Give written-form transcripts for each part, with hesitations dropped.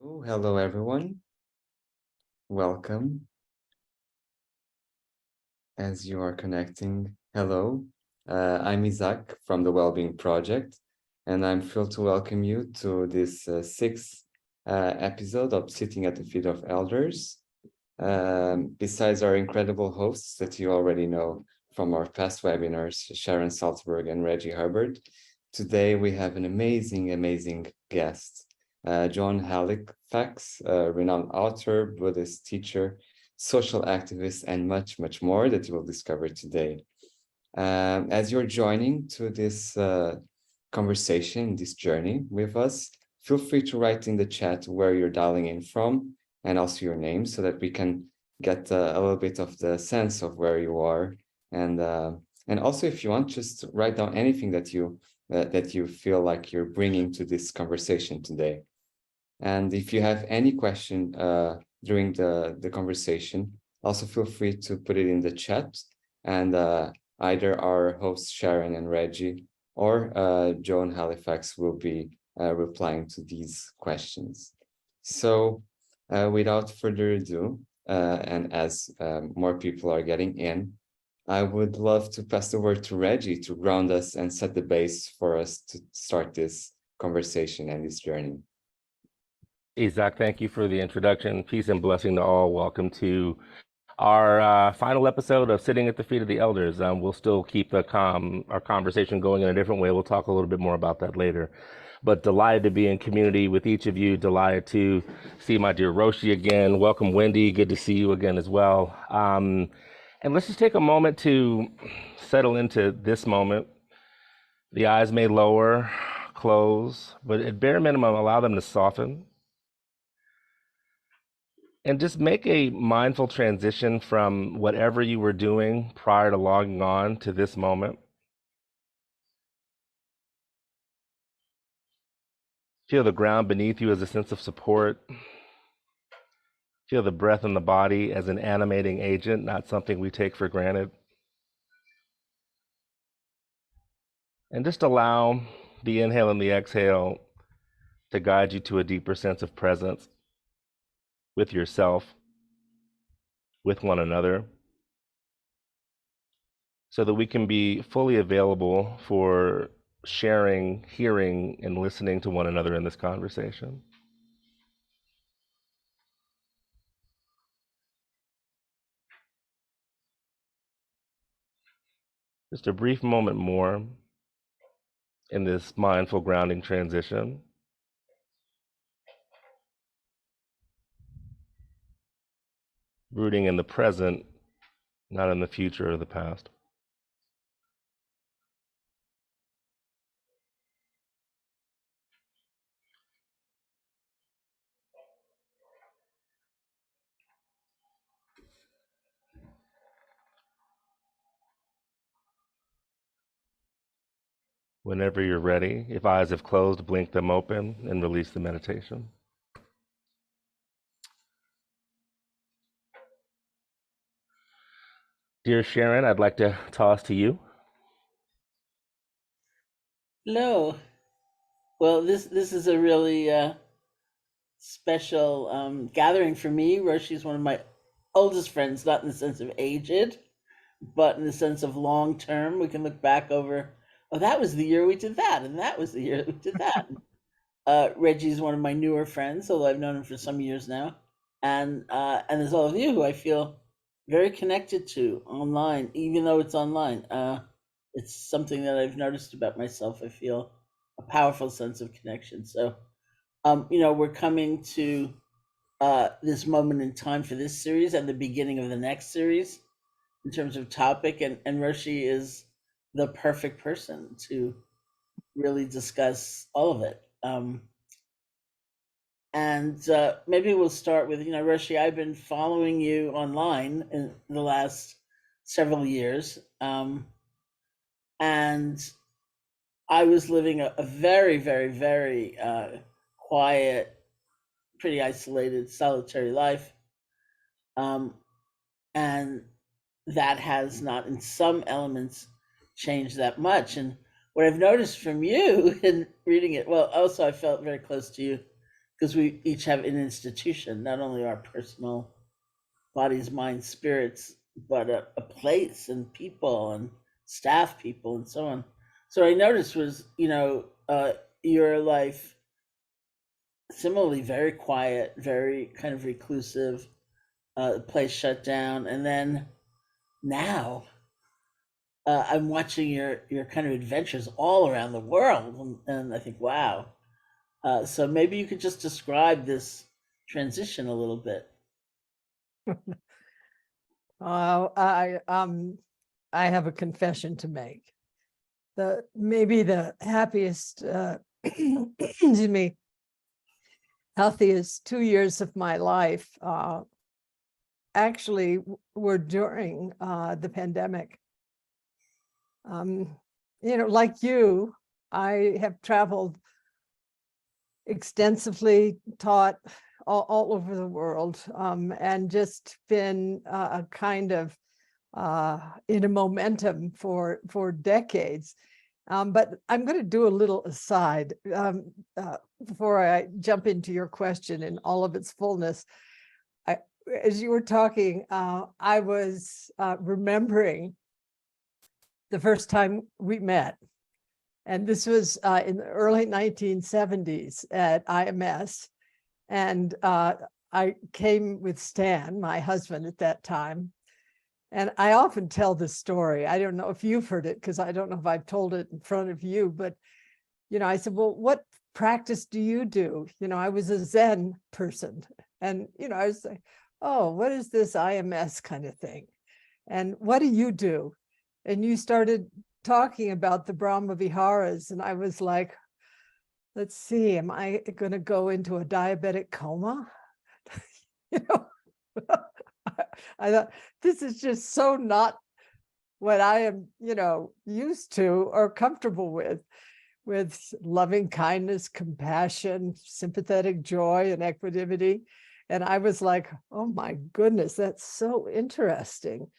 Oh, hello everyone. Welcome as you are connecting. Hello, I'm Isaac from the Wellbeing Project, and I'm thrilled to welcome you to this sixth episode of Sitting at the Feet of Elders. Besides our incredible hosts that you already know from our past webinars, Sharon Salzberg and Reggie Hubbard, today we have an amazing guest. Joan Halifax, a renowned author, Buddhist teacher, social activist, and much more that you will discover today. As you're joining to this conversation, this journey with us, feel free to write in the chat where you're dialing in from and also your name so that we can get a little bit of the sense of where you are. And also, if you want, just write down anything that you feel like you're bringing to this conversation today. And if you have any question during the conversation, also feel free to put it in the chat, and either our hosts Sharon and Reggie or Joan Halifax will be replying to these questions. So without further ado, and as more people are getting in, I would love to pass the word to Reggie to ground us and set the base for us to start this conversation and this journey. Isaac, thank you for the introduction. Peace and blessing to all. Welcome to our final episode of Sitting at the Feet of the Elders. We'll still keep our conversation going in a different way. We'll talk a little bit more about that later. But delighted to be in community with each of you. Delighted to see my dear Roshi again. Welcome, Wendy. Good to see you again as well. And let's just take a moment to settle into this moment. The eyes may lower, close, but at bare minimum, allow them to soften. And just make a mindful transition from whatever you were doing prior to logging on to this moment. Feel the ground beneath you as a sense of support. Feel the breath in the body as an animating agent, not something we take for granted. And just allow the inhale and the exhale to guide you to a deeper sense of presence with yourself, with one another, so that we can be fully available for sharing, hearing, and listening to one another in this conversation. Just a brief moment more in this mindful grounding transition. Rooting in the present, not in the future or the past. Whenever you're ready, if eyes have closed, blink them open and release the meditation. Dear Sharon, I'd like to toss to you. Hello. Well, this is a really special gathering for me. Roshi is one of my oldest friends, not in the sense of aged, but in the sense of long term. We can look back over, oh, that was the year we did that, and that was the year we did that. Reggie's one of my newer friends, although I've known him for some years now, and there's all of you who I feel very connected to online, even though it's online. It's something that I've noticed about myself. I feel a powerful sense of connection. So, we're coming to this moment in time for this series and the beginning of the next series in terms of topic, and Roshi is the perfect person to really discuss all of it. And maybe we'll start with, Roshi, I've been following you online in the last several years. And I was living a very quiet, pretty isolated, solitary life. And that has not, in some elements, changed that much. And what I've noticed from you in reading it, well, also I felt very close to you because we each have an institution, not only our personal bodies, minds, spirits, but a place and people and staff people and so on. So I noticed was, your life similarly very quiet, very kind of reclusive, the place shut down, and then now I'm watching your kind of adventures all around the world, and I think, wow. So maybe you could just describe this transition a little bit. I have a confession to make. Maybe the happiest, excuse me, healthiest 2 years of my life actually were during the pandemic. Like you, I have traveled extensively, taught all over the world, and just been a kind of in a momentum for decades. But I'm going to do a little aside before I jump into your question in all of its fullness. As you were talking, I was remembering the first time we met. And this was in the early 1970s at IMS. And I came with Stan, my husband at that time. And I often tell this story. I don't know if you've heard it, because I don't know if I've told it in front of you, but, I said, well, what practice do you do? I was a Zen person. And, I was like, oh, what is this IMS kind of thing? And what do you do? And you started talking about the Brahma Viharas. And I was like, let's see, am I going to go into a diabetic coma? I thought, this is just so not what I am, used to or comfortable with loving kindness, compassion, sympathetic joy, and equanimity. And I was like, oh my goodness, that's so interesting.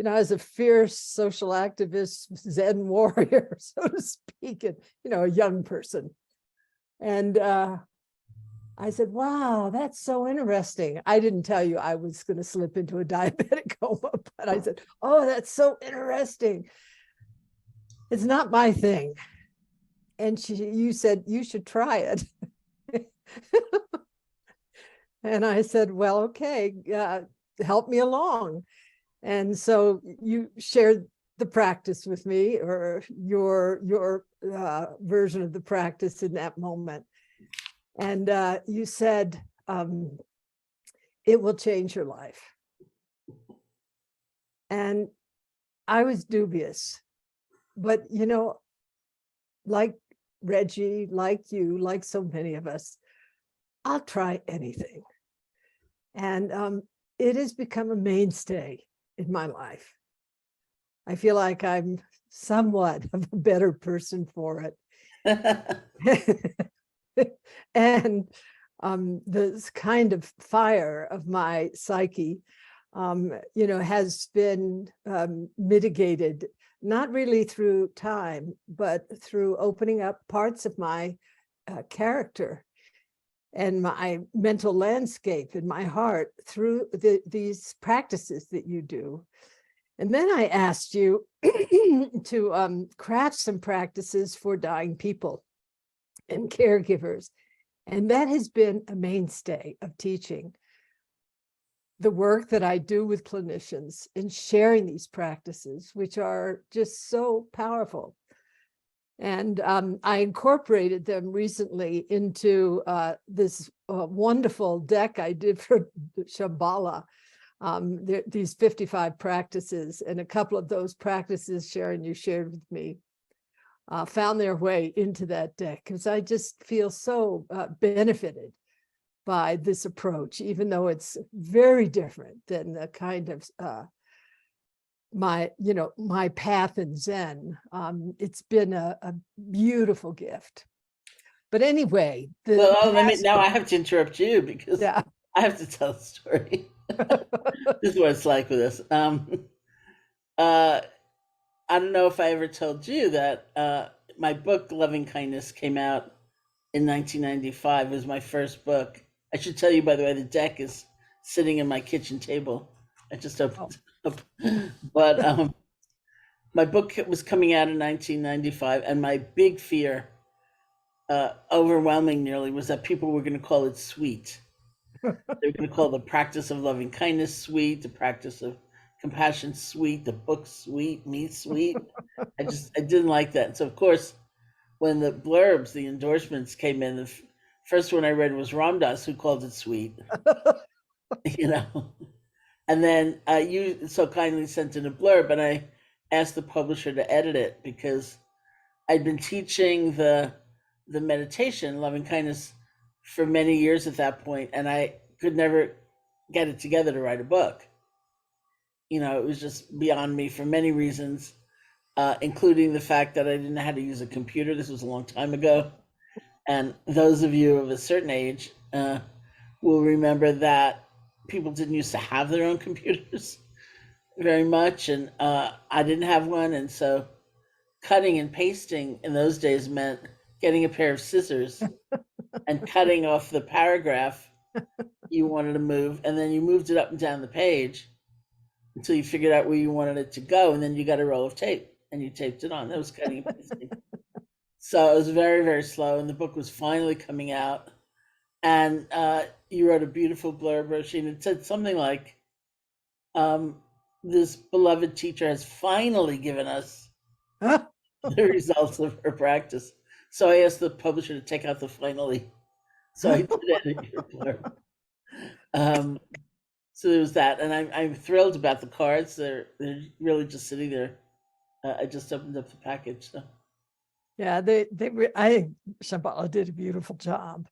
As a fierce social activist, Zen warrior, so to speak, and, a young person. And I said, wow, that's so interesting. I didn't tell you I was going to slip into a diabetic coma, but I said, oh, that's so interesting. It's not my thing. And you said, you should try it. And I said, well, okay, help me along. And so you shared the practice with me, or your version of the practice in that moment. And you said, it will change your life. And I was dubious, but, like Reggie, like you, like so many of us, I'll try anything. And it has become a mainstay in my life. I feel like I'm somewhat of a better person for it. And this kind of fire of my psyche, has been mitigated, not really through time, but through opening up parts of my character and my mental landscape in my heart through these practices that you do. And then I asked you to craft some practices for dying people and caregivers. And that has been a mainstay of teaching. The work that I do with clinicians in sharing these practices, which are just so powerful. And I incorporated them recently into this wonderful deck I did for Shambhala. These 55 practices, and a couple of those practices, Sharon, you shared with me, found their way into that deck, because I just feel so benefited by this approach, even though it's very different than the kind of my path in Zen. It's been a beautiful gift. But anyway, now I have to interrupt you, because yeah. I have to tell the story. This is what it's like with us. I don't know if I ever told you that my book Loving Kindness came out in 1995. It was my first book. I should tell you, by the way, the deck is sitting in my kitchen table. I just opened it up. But my book was coming out in 1995, and my big fear, overwhelming nearly, was that people were going to call it sweet. They were going to call the practice of loving kindness sweet, the practice of compassion sweet, the book sweet, me sweet. I didn't like that. And so, of course, when the blurbs, the endorsements came in, the first one I read was Ram Dass, who called it sweet, you know. And then you so kindly sent in a blurb, and I asked the publisher to edit it because I'd been teaching the meditation, loving kindness, for many years at that point, and I could never get it together to write a book. You know, it was just beyond me for many reasons, including the fact that I didn't know how to use a computer. This was a long time ago. And those of you of a certain age will remember that people didn't used to have their own computers very much. And I didn't have one. And so cutting and pasting in those days meant getting a pair of scissors and cutting off the paragraph you wanted to move. And then you moved it up and down the page until you figured out where you wanted it to go. And then you got a roll of tape and you taped it on. That was cutting and pasting. So it was very, very slow. And the book was finally coming out. And you wrote a beautiful blurb, Roisin. It said something like, this beloved teacher has finally given us the results of her practice. So I asked the publisher to take out the finally. So I did edit your blurb. So there was that, and I'm thrilled about the cards. They're really just sitting there. I just opened up the package. So Yeah, I think Shambhala did a beautiful job.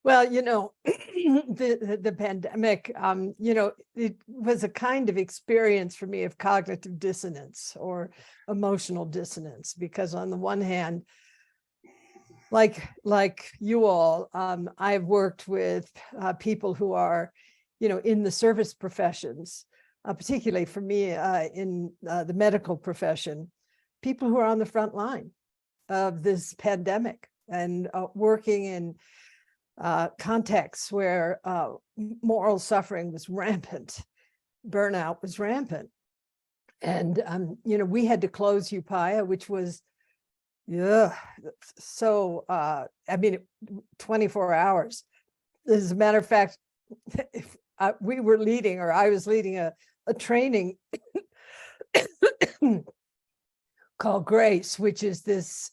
Well, you know, the pandemic, you know, it was a kind of experience for me of cognitive dissonance or emotional dissonance, because on the one hand, like you all, I've worked with people who are, you know, in the service professions, particularly for me in the medical profession, people who are on the front line of this pandemic and working in contexts where moral suffering was rampant, burnout was rampant. And, you know, we had to close Upaya, which was, so, I mean, 24 hours. As a matter of fact, if we were leading, or I was leading a training called Grace, which is this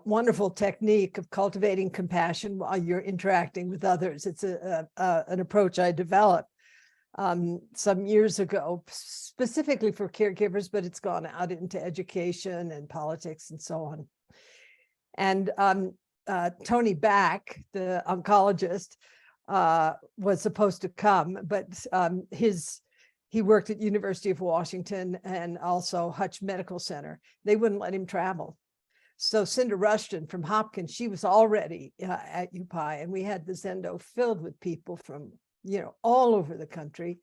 wonderful technique of cultivating compassion while you're interacting with others. It's an approach I developed some years ago, specifically for caregivers, but it's gone out into education and politics and so on. And Tony Back, the oncologist, was supposed to come, but he worked at University of Washington and also Hutch Medical Center. They wouldn't let him travel. So Cinda Rushton from Hopkins, she was already at UPI, and we had the Zendo filled with people from, you know, all over the country.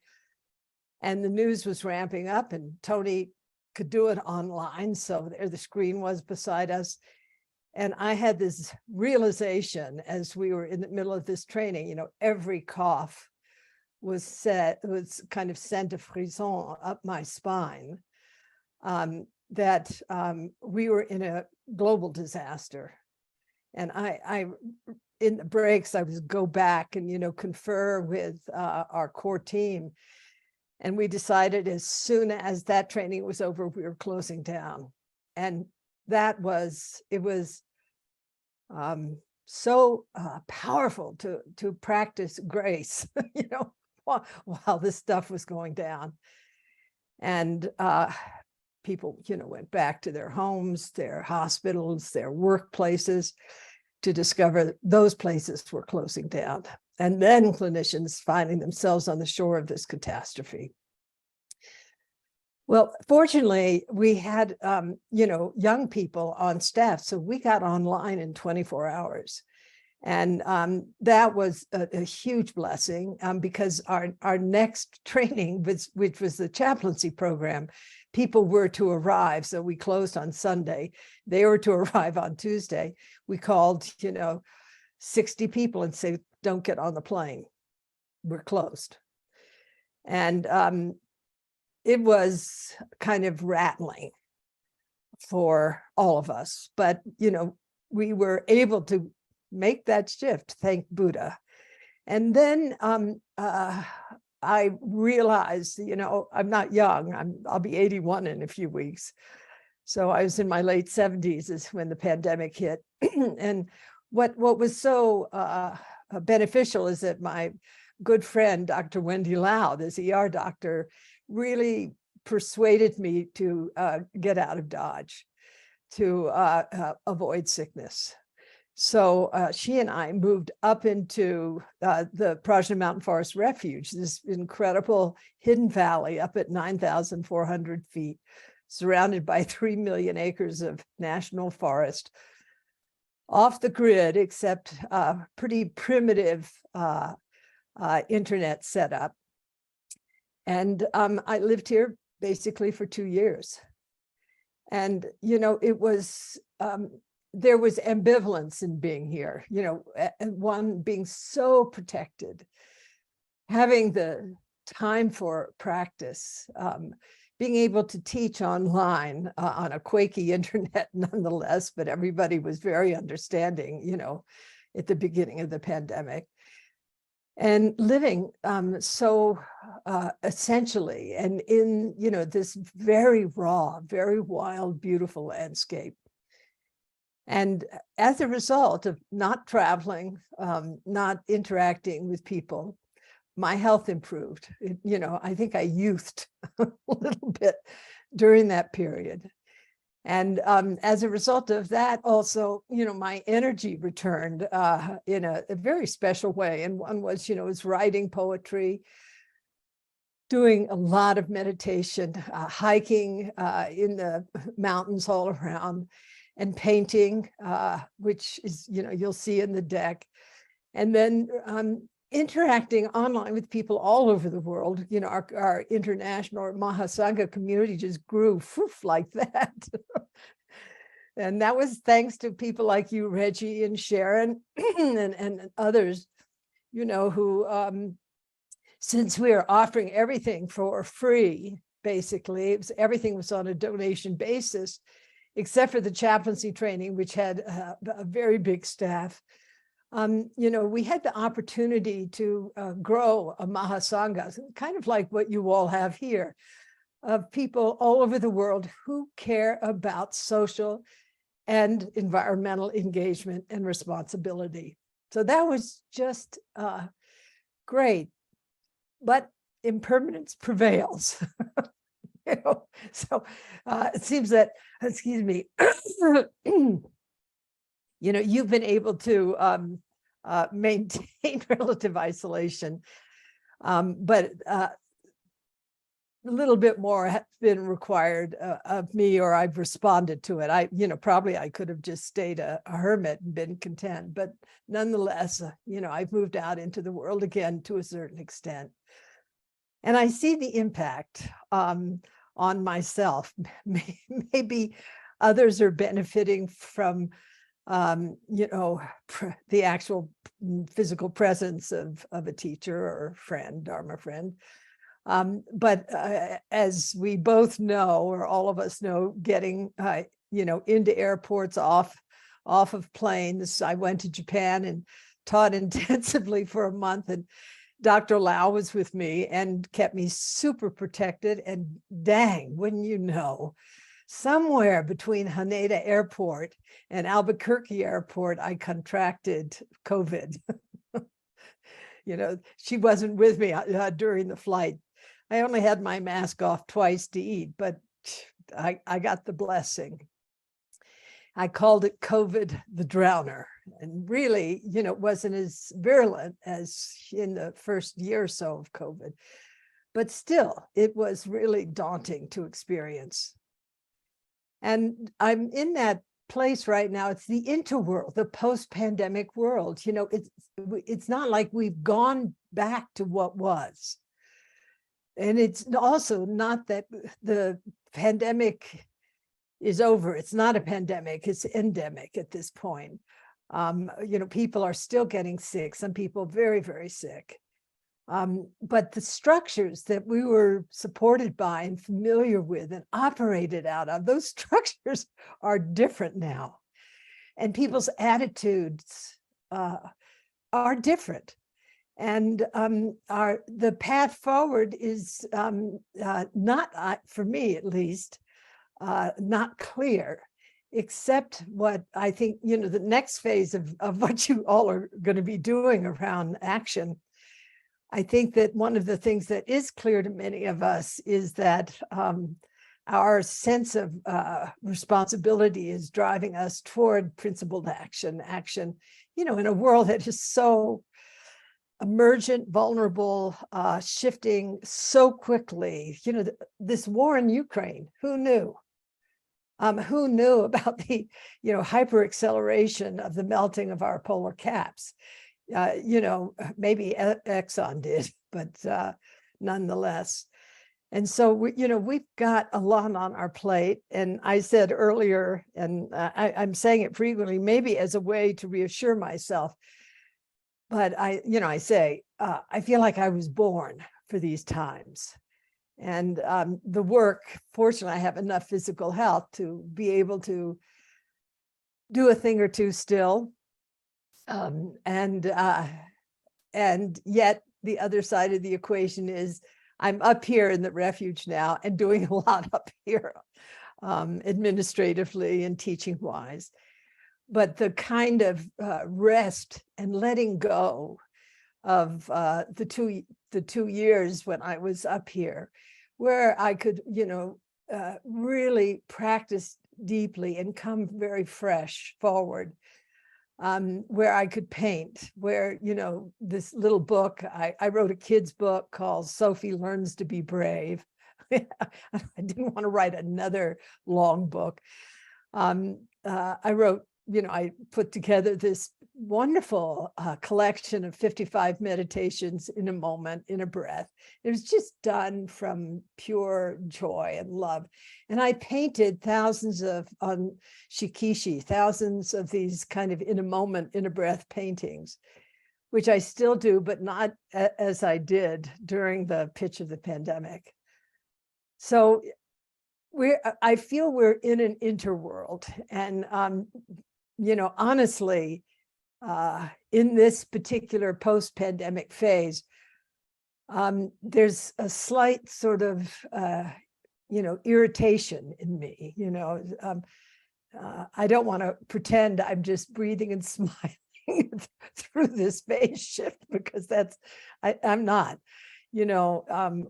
And the news was ramping up, and Tony could do it online. So there the screen was beside us. And I had this realization as we were in the middle of this training, you know, every cough was kind of sent a frisson up my spine, that we were in a global disaster. And I in the breaks, I would go back and, you know, confer with our core team. And we decided as soon as that training was over, we were closing down. And it was so powerful to practice grace, you know, while this stuff was going down. And people, you know, went back to their homes, their hospitals, their workplaces, to discover those places were closing down. And then clinicians finding themselves on the shore of this catastrophe. Well, fortunately, we had, you know, young people on staff, so we got online in 24 hours. And that was a huge blessing because our next training, which was the chaplaincy program, people were to arrive. So we closed on Sunday. They were to arrive on Tuesday. We called, 60 people and say, don't get on the plane. We're closed. And it was kind of rattling for all of us. But, we were able to make that shift, thank Buddha. And then I realized, I'm not young. I'll be 81 in a few weeks. So I was in my late 70s is when the pandemic hit. And what was so beneficial is that my good friend, Dr. Wendy Lau, this ER doctor, really persuaded me to get out of Dodge, to avoid sickness. So she and I moved up into the Prajna Mountain Forest Refuge, this incredible hidden valley up at 9,400 feet, surrounded by 3 million acres of national forest, off the grid, except pretty primitive internet setup. And I lived here basically for 2 years. And, it was, there was ambivalence in being here, one being so protected, having the time for practice, being able to teach online on a quaky internet nonetheless, but everybody was very understanding, at the beginning of the pandemic. And living so essentially and in, this very raw, very wild, beautiful landscape. And as a result of not traveling, not interacting with people, my health improved. I think I youthed a little bit during that period. And as a result of that, also, my energy returned in a very special way. And one was, writing poetry, doing a lot of meditation, hiking in the mountains all around, and painting, which is, you'll see in the deck. And then interacting online with people all over the world. Our international or Mahasangha community just grew like that. And that was thanks to people like you, Reggie and Sharon, and others, who, since we are offering everything for free, basically, everything was on a donation basis, except for the chaplaincy training, which had a very big staff. We had the opportunity to grow a Mahasangha, kind of like what you all have here, of people all over the world who care about social and environmental engagement and responsibility. So that was just great, but impermanence prevails. So it seems that, excuse me, you've been able to maintain relative isolation, but a little bit more has been required of me, or I've responded to it. Probably I could have just stayed a hermit and been content, but nonetheless, I've moved out into the world again to a certain extent. And I see the impact on myself. Maybe others are benefiting from the actual physical presence of a teacher or friend, Dharma friend. But as we both know, or all of us know, getting, into airports, off of planes. I went to Japan and taught intensively for a month, and Dr. Lau was with me and kept me super protected. And dang, wouldn't you know, somewhere between Haneda Airport and Albuquerque Airport, I contracted COVID. She wasn't with me during the flight. I only had my mask off twice to eat, but I got the blessing. I called it COVID the Drowner. And really, it wasn't as virulent as in the first year or so of COVID. But still, it was really daunting to experience. And I'm in that place right now. It's the interworld, the post-pandemic world. You know, it's not like we've gone back to what was. And it's also not that the pandemic is over. It's not a pandemic, it's endemic at this point. You know, people are still getting sick, some people very, very sick. But the structures that we were supported by and familiar with and operated out of, those structures are different now. And people's attitudes are different. And the path forward is not, for me at least, not clear, except what I think, you know, the next phase of what you all are going to be doing around action. I think that one of the things that is clear to many of us is that our sense of responsibility is driving us toward principled action, you know, in a world that is so emergent, vulnerable, shifting so quickly. You know, this war in Ukraine, who knew? Who knew about the, you know, hyper acceleration of the melting of our polar caps? You know, maybe Exxon did, but nonetheless. And so, you know, we've got a lot on our plate. And I said earlier, and I'm saying it frequently, maybe as a way to reassure myself, but I say, I feel like I was born for these times. And the work, fortunately, I have enough physical health to be able to do a thing or two still. And yet the other side of the equation is I'm up here in the refuge now and doing a lot up here, administratively and teaching wise. But the kind of rest and letting go of the 2 years when I was up here, where I could, you know, really practice deeply and come very fresh forward. Where I could paint, where, you know, this little book, I wrote a kid's book called Sophie Learns to Be Brave. I didn't want to write another long book. I wrote, you know, I put together this wonderful collection of 55 meditations in a moment, in a breath. It was just done from pure joy and love. And I painted thousands on shikishi, thousands of these kind of in a moment, in a breath paintings, which I still do, but not as I did during the pitch of the pandemic. So I feel we're in an interworld. And you know, honestly, in this particular post-pandemic phase, there's a slight sort of, you know, irritation in me. You know, I don't want to pretend I'm just breathing and smiling through this phase shift, because I'm not. You know,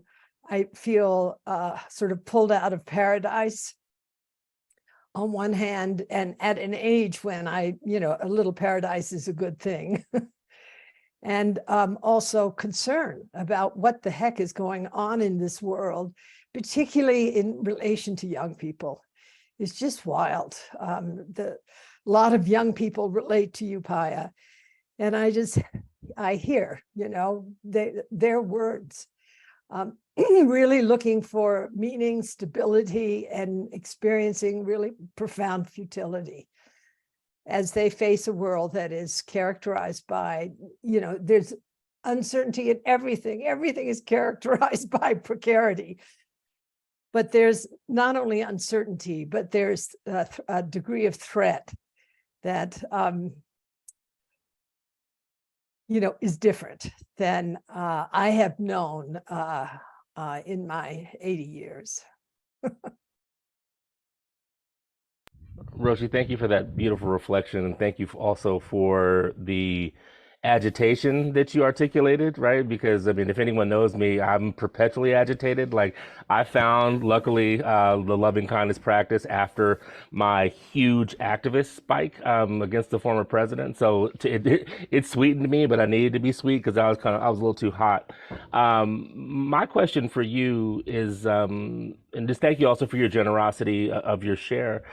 I feel sort of pulled out of paradise on one hand, and at an age when you know, a little paradise is a good thing. And also concern about what the heck is going on in this world, particularly in relation to young people. It's just wild. A lot of young people relate to you, Paya. And I hear, you know, their words. Really looking for meaning, stability, and experiencing really profound futility as they face a world that is characterized by, you know, there's uncertainty in everything. Everything is characterized by precarity. But there's not only uncertainty, but there's a degree of threat that, you know, is different than I have known in my 80 years. Roshi, thank you for that beautiful reflection, and thank you also for the agitation that you articulated, right? Because I mean, if anyone knows me, I'm perpetually agitated. Like, I found, luckily, the loving kindness practice after my huge activist spike against the former president. So it sweetened me, but I needed to be sweet because I was a little too hot. My question for you is, and just thank you also for your generosity of your share.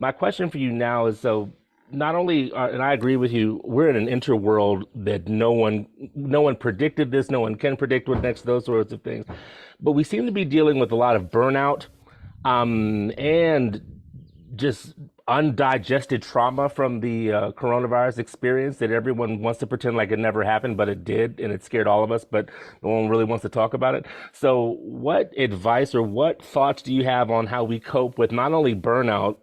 My question for you now is, so not only and I agree with you, we're in an interworld that no one predicted this, no one can predict what next, those sorts of things, but we seem to be dealing with a lot of burnout, and just undigested trauma from the coronavirus experience that everyone wants to pretend like it never happened, but it did, and it scared all of us, but no one really wants to talk about it. So what advice or what thoughts do you have on how we cope with not only burnout,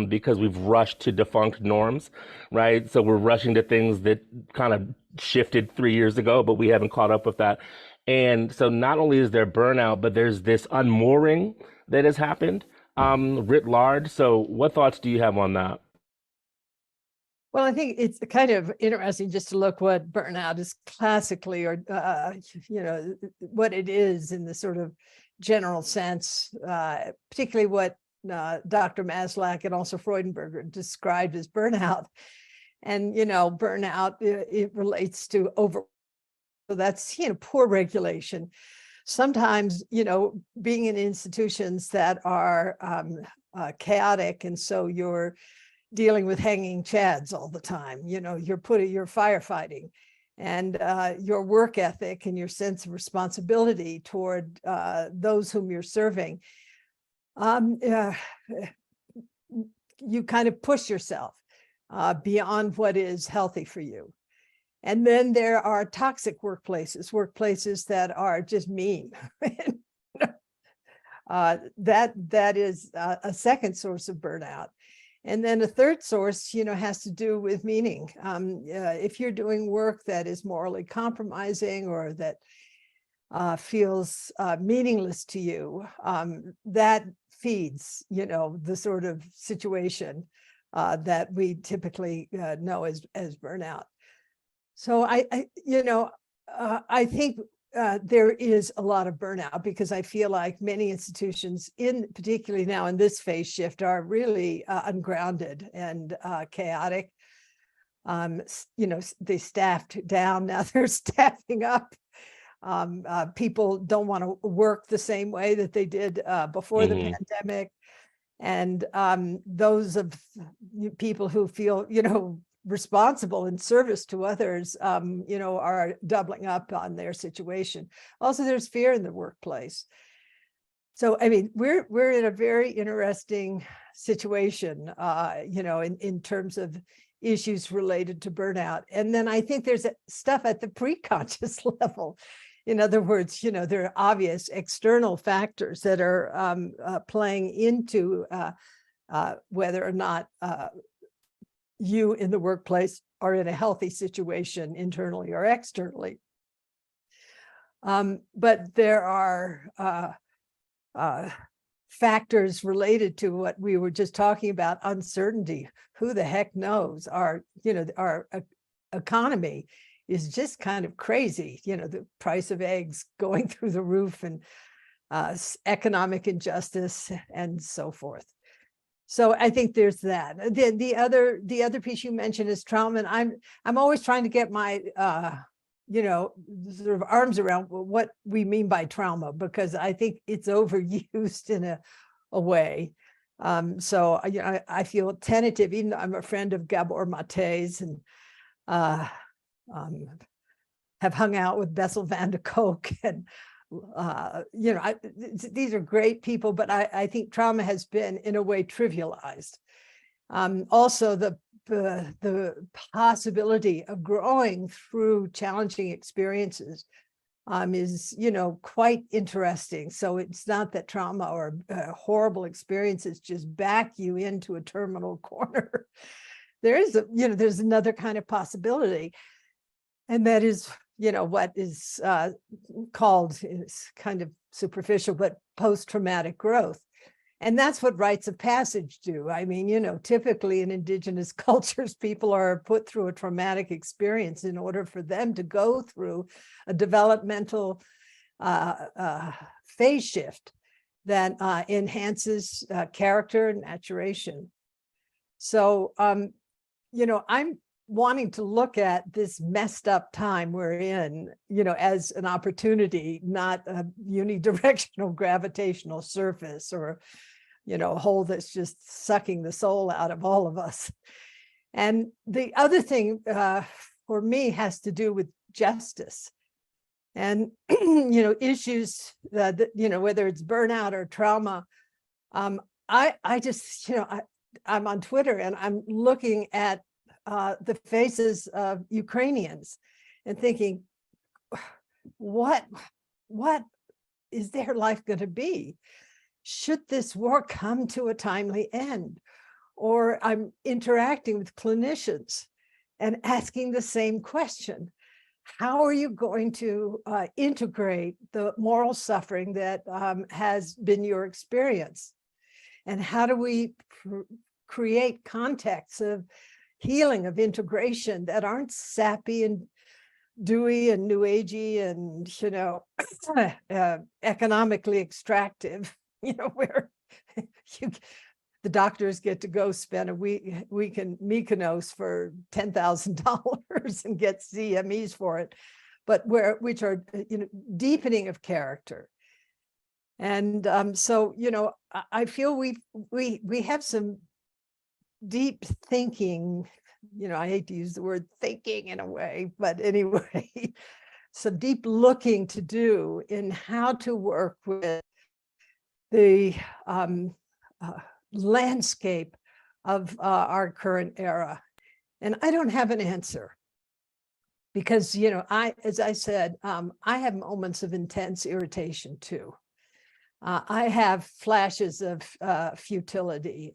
because we've rushed to defunct norms, right? So we're rushing to things that kind of shifted 3 years ago, but we haven't caught up with that. And so not only is there burnout, but there's this unmooring that has happened, writ large. So what thoughts do you have on that? Well, I think it's kind of interesting just to look what burnout is classically, or what it is in the sort of general sense, particularly what Dr. Maslach and also Freudenberger described as burnout. And burnout, it relates to so that's poor regulation. Sometimes, being in institutions that are chaotic, and so you're dealing with hanging chads all the time. You're firefighting, and your work ethic and your sense of responsibility toward those whom you're serving. You kind of push yourself beyond what is healthy for you. And then there are toxic workplaces that are just mean. That is a second source of burnout. And then a third source, has to do with meaning. If you're doing work that is morally compromising, or that feels meaningless to you, that feeds, the sort of situation that we typically know as burnout. So I think there is a lot of burnout, because I feel like many institutions, particularly now in this phase shift, are really ungrounded and chaotic. They staffed down, now they're staffing up. People don't want to work the same way that they did before the pandemic. And those of people who feel, responsible in service to others, are doubling up on their situation. Also, there's fear in the workplace. So, I mean, we're in a very interesting situation, in terms of issues related to burnout. And then I think there's stuff at the pre-conscious level. In other words, there are obvious external factors that are playing into whether or not you in the workplace are in a healthy situation internally or externally. But there are factors related to what we were just talking about, uncertainty. Who the heck knows? Our economy is just kind of crazy. The price of eggs going through the roof, and economic injustice, and so forth. So I think there's that. The other piece you mentioned is trauma, and I'm always trying to get my sort of arms around what we mean by trauma, because I think it's overused in a way. So I feel tentative. Even though I'm a friend of Gabor Mate's, and have hung out with Bessel van der Kolk, and these are great people, but I think trauma has been in a way trivialized. Also, the possibility of growing through challenging experiences is quite interesting. So it's not that trauma or horrible experiences just back you into a terminal corner. There's another kind of possibility, and that is what is called, is kind of superficial, but post-traumatic growth. And that's what rites of passage do. I mean, typically in indigenous cultures, people are put through a traumatic experience in order for them to go through a developmental phase shift that enhances character and maturation. So, I'm wanting to look at this messed up time we're in, as an opportunity, not a unidirectional gravitational surface or a hole that's just sucking the soul out of all of us. And the other thing for me has to do with justice and, issues that, whether it's burnout or trauma. I just, I'm on Twitter and I'm looking at the faces of Ukrainians and thinking, what is their life going to be? Should this war come to a timely end? Or I'm interacting with clinicians and asking the same question. How are you going to integrate the moral suffering that has been your experience? And how do we create contexts of healing, of integration that aren't sappy and dewy and new agey and, economically extractive, where the doctors get to go spend a week in Mykonos for $10,000 and get CMEs for it, but which are deepening of character. And so I feel we have some deep thinking. I hate to use the word thinking in a way, but anyway, some deep looking to do in how to work with the landscape of our current era. And I don't have an answer because, as I said, I have moments of intense irritation too. I have flashes of futility.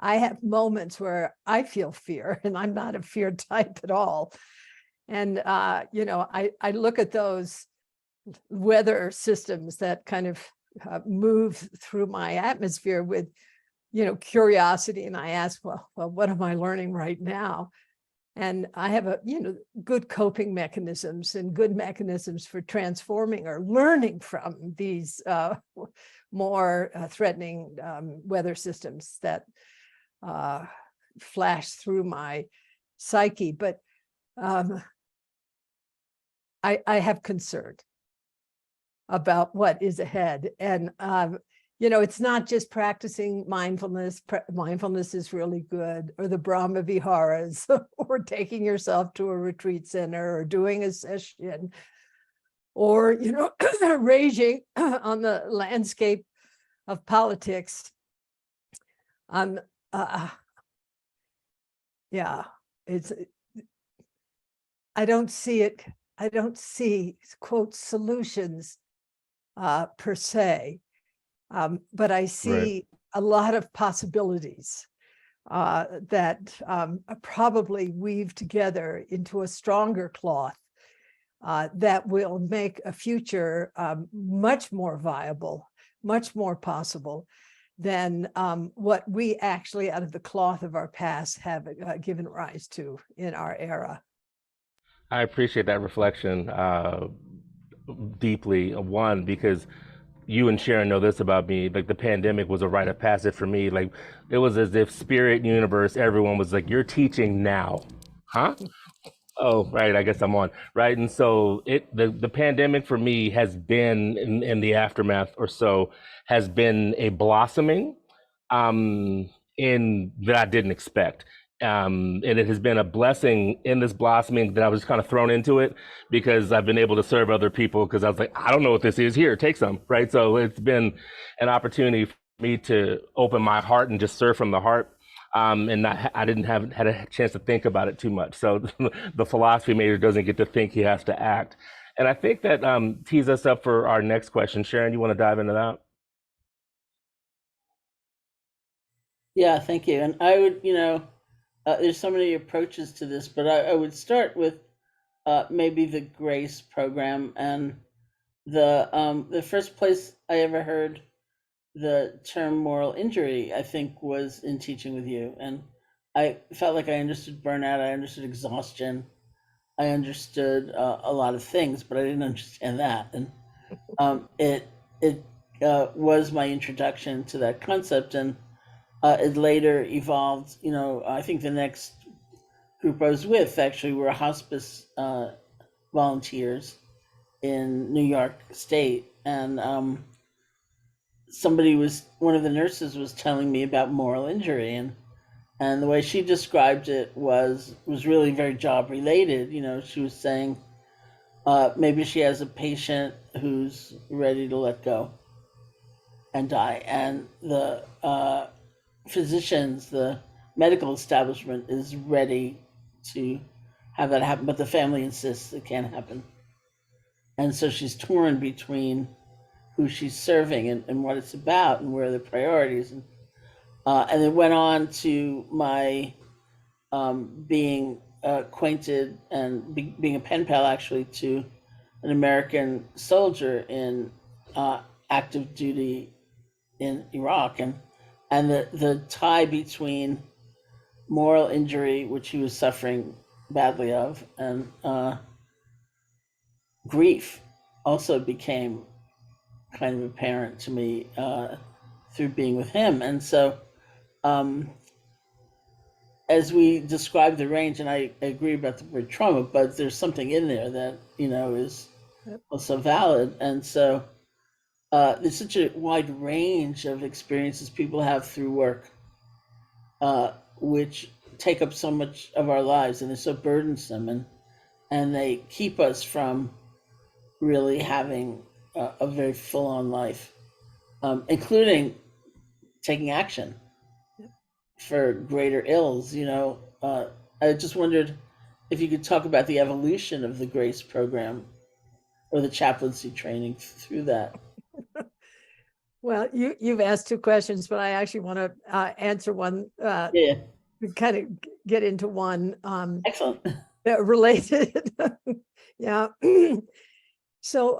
I have moments where I feel fear, and I'm not a fear type at all. And, I look at those weather systems that kind of move through my atmosphere with, curiosity. And I ask, well, what am I learning right now? And I have good coping mechanisms and good mechanisms for transforming or learning from these more threatening weather systems that flash through my psyche. But I have concern about what is ahead. And it's not just practicing mindfulness. Mindfulness is really good, or the Brahma Viharas, or taking yourself to a retreat center, or doing a session, or, raging on the landscape of politics. I don't see it. I don't see, quote, solutions per se. But I see a lot of possibilities that probably weave together into a stronger cloth that will make a future much more viable, much more possible than what we actually, out of the cloth of our past, have given rise to in our era. I appreciate that reflection deeply. One, because you and Sharon know this about me, like the pandemic was a rite of passage for me. Like it was as if spirit, universe, everyone was like, you're teaching now. Huh? Oh, right. I guess I'm on. Right. And so the pandemic for me has been in the aftermath or so has been a blossoming in that I didn't expect. And it has been a blessing in this blossoming that I was kind of thrown into it because I've been able to serve other people because I was like, I don't know what this is. Here, take some, right? So it's been an opportunity for me to open my heart and just serve from the heart. And I didn't had a chance to think about it too much. So the philosophy major doesn't get to think, he has to act. And I think that tees us up for our next question. Sharon, you want to dive into that? Yeah, thank you. And I would, there's so many approaches to this, but I would start with maybe the GRACE program. And the first place I ever heard the term moral injury, I think, was in teaching with you. And I felt like I understood burnout, I understood exhaustion, I understood a lot of things, but I didn't understand that. And it was my introduction to that concept. And it later evolved, I think the next group I was with actually were hospice volunteers in New York State. And one of the nurses was telling me about moral injury, and the way she described it was really very job related. She was saying maybe she has a patient who's ready to let go and die, and the physicians, the medical establishment is ready to have that happen, but the family insists it can't happen. And so she's torn between who she's serving and what it's about and where are the priorities. And it went on to my being acquainted and being a pen pal, actually, to an American soldier in active duty in Iraq, and the tie between moral injury, which he was suffering badly of, and grief also became kind of apparent to me through being with him. And so as we describe the range, and I agree about the word trauma, but there's something in there that is also valid. And so there's such a wide range of experiences people have through work, which take up so much of our lives, and they're so burdensome, and they keep us from really having a very full-on life, including taking action for greater ills. I just wondered if you could talk about the evolution of the GRACE program or the chaplaincy training through that. Well, you've asked two questions, but I actually want to answer one. Yeah. Kind of get into one. Excellent. Related. Yeah. So,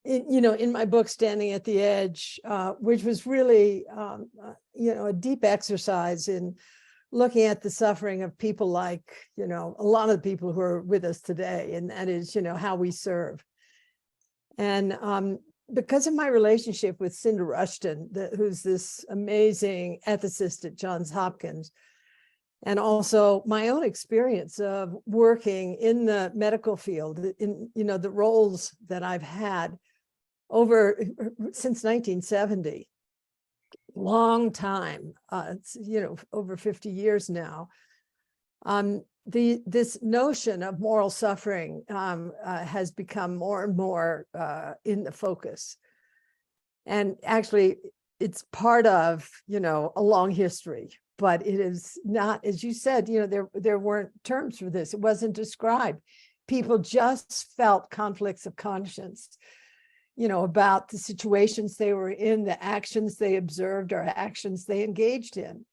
in my book, Standing at the Edge, which was really, a deep exercise in looking at the suffering of people like, a lot of the people who are with us today, and that is, how we serve. And because of my relationship with Cinda Rushton, who's this amazing ethicist at Johns Hopkins, and also my own experience of working in the medical field, in the roles that I've had since 1970, long time. It's over 50 years now. This notion of moral suffering has become more and more in the focus, and actually, it's part of a long history. But it is not, as you said, there weren't terms for this. It wasn't described. People just felt conflicts of conscience, about the situations they were in, the actions they observed or actions they engaged in.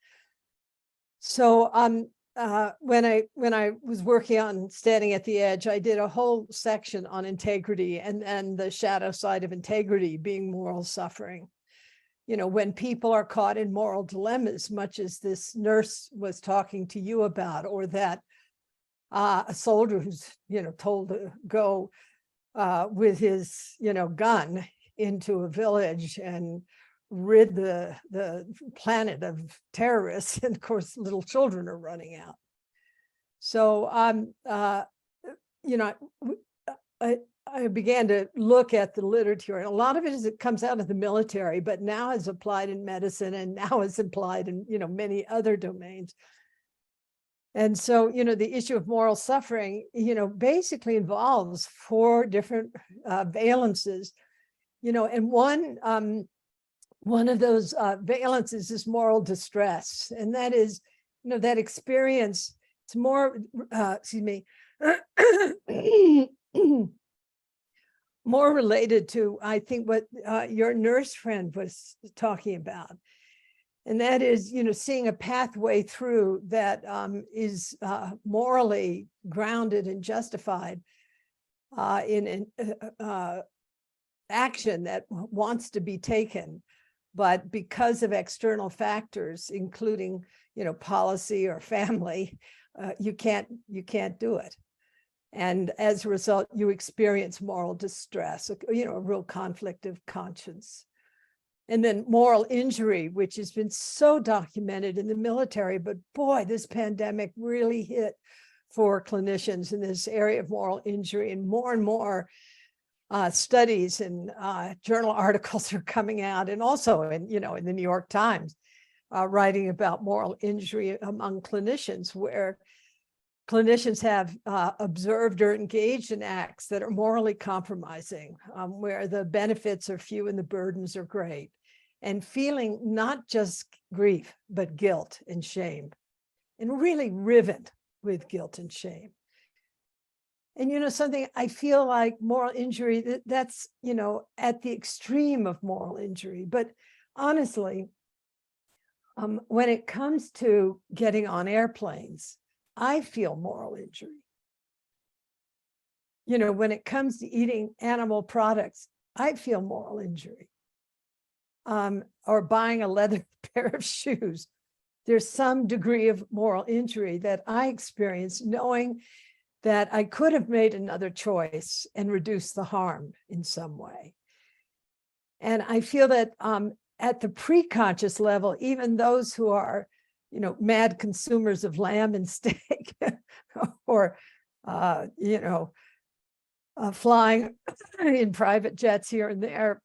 So when I was working on Standing at the Edge, I did a whole section on integrity and the shadow side of integrity being moral suffering. When people are caught in moral dilemmas, much as this nurse was talking to you about, or that a soldier who's, told to go with his, gun into a village and rid the planet of terrorists, and of course, little children are running out. So, I began to look at the literature, and a lot of it comes out of the military, but now is applied in medicine, and now is applied in many other domains. And so the issue of moral suffering basically involves 4 different valences, and one of those valences is moral distress, and that is that experience. It's more more related to, I think, what your nurse friend was talking about. And that is, seeing a pathway through that is morally grounded and justified in action that wants to be taken. But because of external factors, including, policy or family, you can't do it. And as a result, you experience moral distress, a real conflict of conscience. And then moral injury, which has been so documented in the military, but boy, this pandemic really hit for clinicians in this area of moral injury, and more studies and journal articles are coming out, and also in the New York Times, writing about moral injury among clinicians, where clinicians have observed or engaged in acts that are morally compromising, where the benefits are few and the burdens are great, and feeling not just grief, but guilt and shame, and really riven with guilt and shame. And something, I feel like moral injury, that's at the extreme of moral injury. But honestly, when it comes to getting on airplanes, I feel moral injury. When it comes to eating animal products, I feel moral injury. Or buying a leather pair of shoes, there's some degree of moral injury that I experience, knowing that I could have made another choice and reduced the harm in some way. And I feel that at the preconscious level, even those who are, mad consumers of lamb and steak, or, flying in private jets here and there,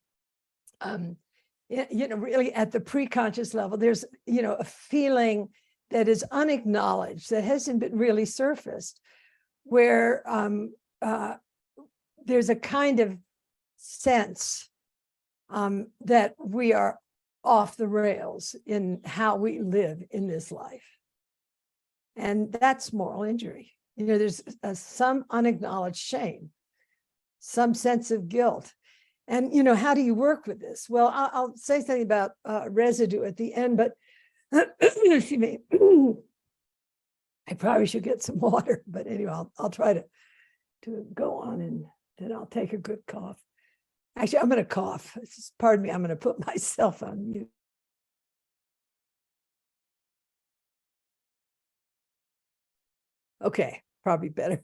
really at the preconscious level, there's, a feeling that is unacknowledged, that hasn't been really surfaced, where there's a kind of sense that we are off the rails in how we live in this life. And that's moral injury. There's some unacknowledged shame, some sense of guilt. And, how do you work with this? Well, I'll say something about residue at the end, but excuse me. I probably should get some water, but anyway, I'll try to go on, and then I'll take a good cough. Actually, I'm going to cough. Pardon me, I'm going to put myself on mute. Okay, probably better.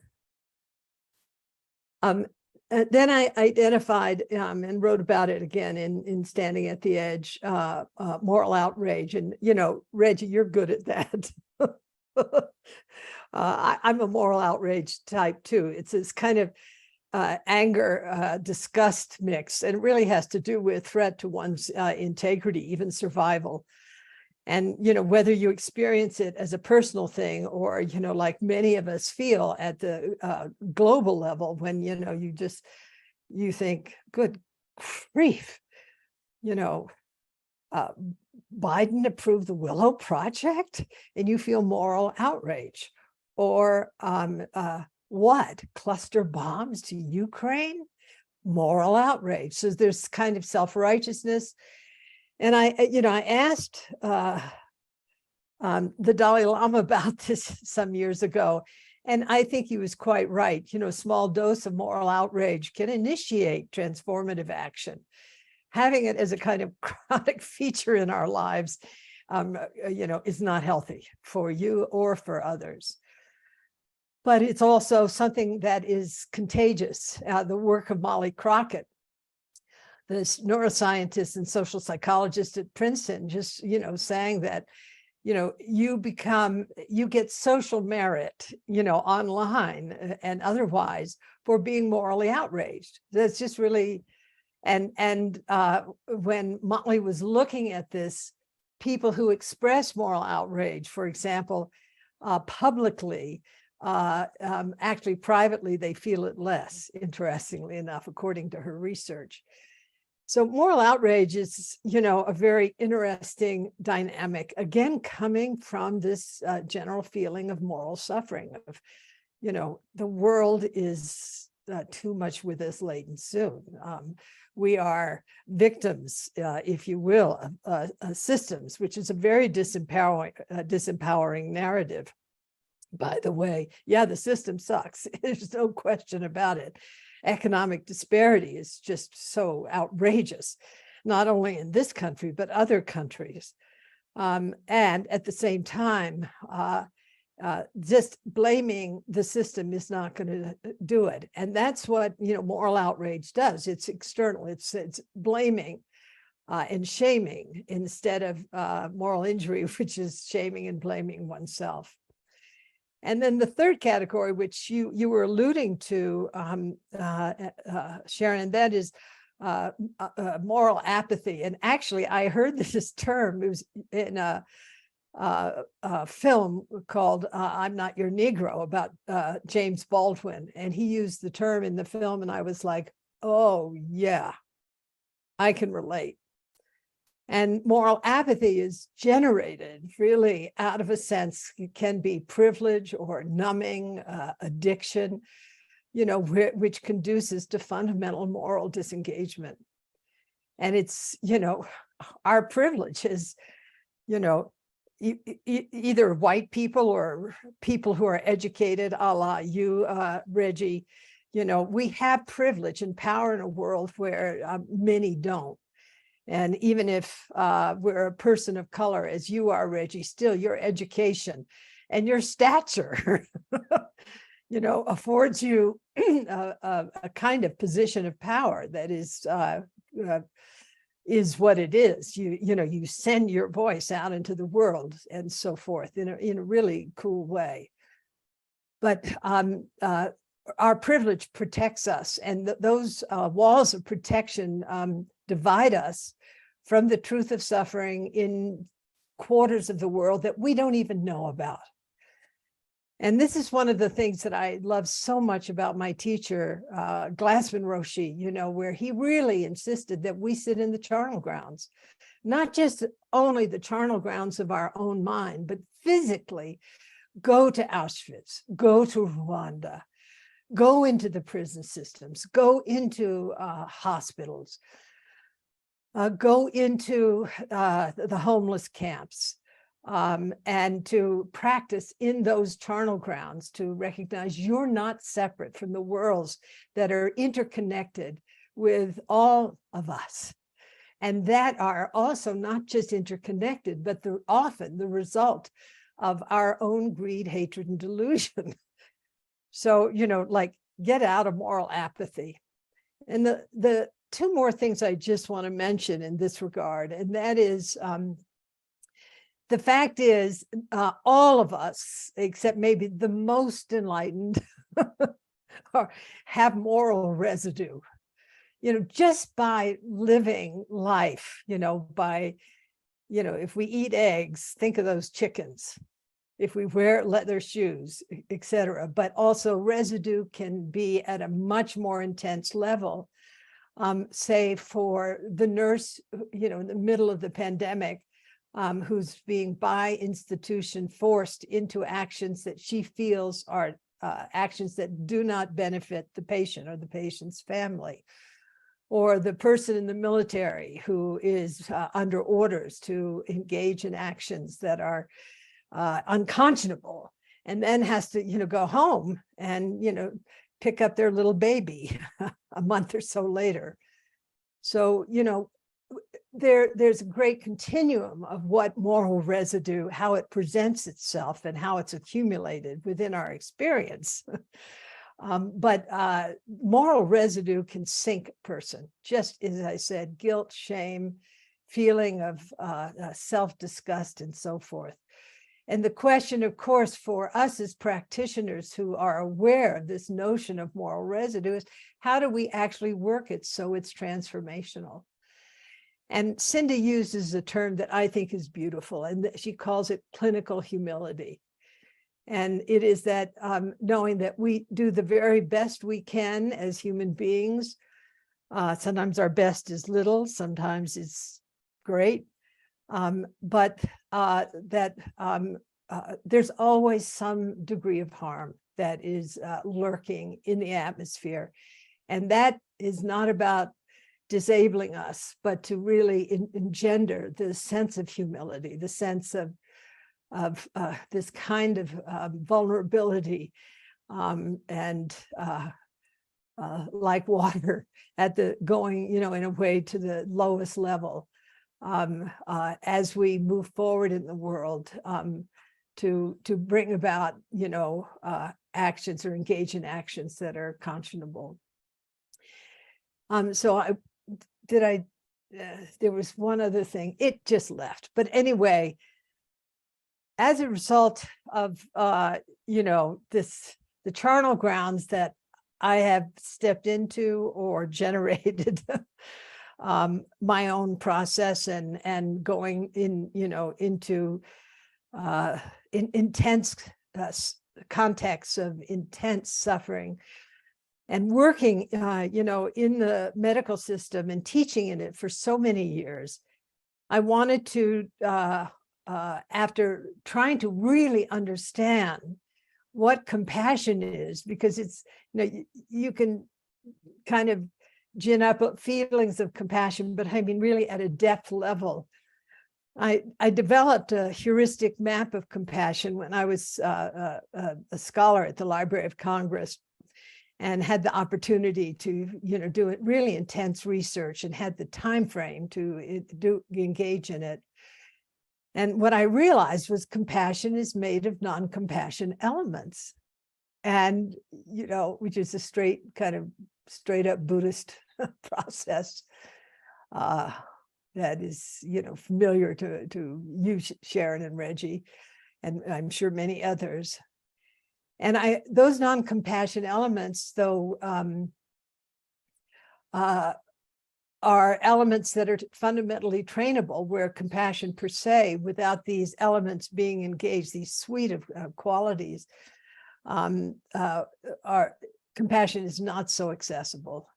Then I identified and wrote about it again in Standing at the Edge, moral outrage. And, Reggie, you're good at that. I'm a moral outrage type too. It's this kind of anger, disgust mix, and it really has to do with threat to one's integrity, even survival. And, whether you experience it as a personal thing or, like many of us feel at the global level, when, you think, good grief, Biden approved the Willow Project, and you feel moral outrage. Or what? Cluster bombs to Ukraine? Moral outrage. So there's kind of self-righteousness. And I asked the Dalai Lama about this some years ago, and I think he was quite right. A small dose of moral outrage can initiate transformative action. Having it as a kind of chronic feature in our lives, is not healthy for you or for others. But it's also something that is contagious. The work of Molly Crockett, this neuroscientist and social psychologist at Princeton, just, saying that, you get social merit, online and otherwise, for being morally outraged. That's just really, and when Molly was looking at this, people who express moral outrage, for example, publicly, actually privately, they feel it less, interestingly enough, according to her research. So moral outrage is, a very interesting dynamic, again, coming from this general feeling of moral suffering, of, the world is too much with us late and soon. We are victims, if you will, of systems, which is a very disempowering narrative. By the way, yeah, the system sucks. There's no question about it. Economic disparity is just so outrageous, not only in this country, but other countries. And at the same time, just blaming the system is not going to do it. And that's what, moral outrage does. It's external. It's blaming and shaming instead of moral injury, which is shaming and blaming oneself. And then the third category, which you were alluding to, Sharon, that is moral apathy. And actually, I heard this term. It was in a film called "I'm Not Your Negro" about James Baldwin, and he used the term in the film, and I was like, "Oh yeah, I can relate." And moral apathy is generated really out of a sense, it can be privilege or numbing, addiction, which conduces to fundamental moral disengagement. And it's, our privilege is, either white people or people who are educated, a la you, Reggie, we have privilege and power in a world where many don't. And even if we're a person of color, as you are, Reggie, still your education and your stature, affords you a kind of position of power that is what it is. You send your voice out into the world and so forth in a really cool way. But our privilege protects us, and those walls of protection divide us from the truth of suffering in quarters of the world that we don't even know about. And this is one of the things that I love so much about my teacher, Glassman Roshi, where he really insisted that we sit in the charnel grounds, not just only the charnel grounds of our own mind, but physically go to Auschwitz, go to Rwanda, go into the prison systems, go into hospitals, go into the homeless camps, and to practice in those charnel grounds, to recognize you're not separate from the worlds that are interconnected with all of us, and that are also not just interconnected, but often the result of our own greed, hatred, and delusion. So, get out of moral apathy. And the two more things I just want to mention in this regard, and that is, the fact is, all of us, except maybe the most enlightened, have moral residue. Just by living life, if we eat eggs, think of those chickens. If we wear leather shoes, etc. But also residue can be at a much more intense level. Say for the nurse, in the middle of the pandemic, who's being by institution forced into actions that she feels are actions that do not benefit the patient or the patient's family. Or the person in the military who is under orders to engage in actions that are unconscionable, and then has to, go home and, pick up their little baby a month or so later. So, there's a great continuum of what moral residue, how it presents itself and how it's accumulated within our experience. But moral residue can sink a person, just as I said, guilt, shame, feeling of self-disgust, and so forth. And the question, of course, for us as practitioners who are aware of this notion of moral residue is, how do we actually work it so it's transformational? And Cindy uses a term that I think is beautiful, and she calls it clinical humility. And it is that knowing that we do the very best we can as human beings. Sometimes our best is little, sometimes it's great. But that there's always some degree of harm that is lurking in the atmosphere. And that is not about disabling us, but to really engender the sense of humility, the sense of this kind of vulnerability, and like water at the going, in a way to the lowest level. As we move forward in the world, to bring about, actions or engage in actions that are conscionable. So there was one other thing, it just left. But anyway, as a result of, the charnel grounds that I have stepped into or generated my own process and going in, into in intense contexts of intense suffering, and working, in the medical system and teaching in it for so many years. I wanted to, after trying to really understand what compassion is, because it's, you can kind of gin up feelings of compassion, but I mean, really at a depth level. I developed a heuristic map of compassion when I was a scholar at the Library of Congress, and had the opportunity to, do it really intense research, and had the time frame to engage in it. And what I realized was compassion is made of non-compassion elements, and, which is a straight up Buddhist process that is, familiar to you, Sharon and Reggie, and I'm sure many others. And those non-compassion elements, though, are elements that are fundamentally trainable, where compassion per se, without these elements being engaged, these suite of qualities, compassion is not so accessible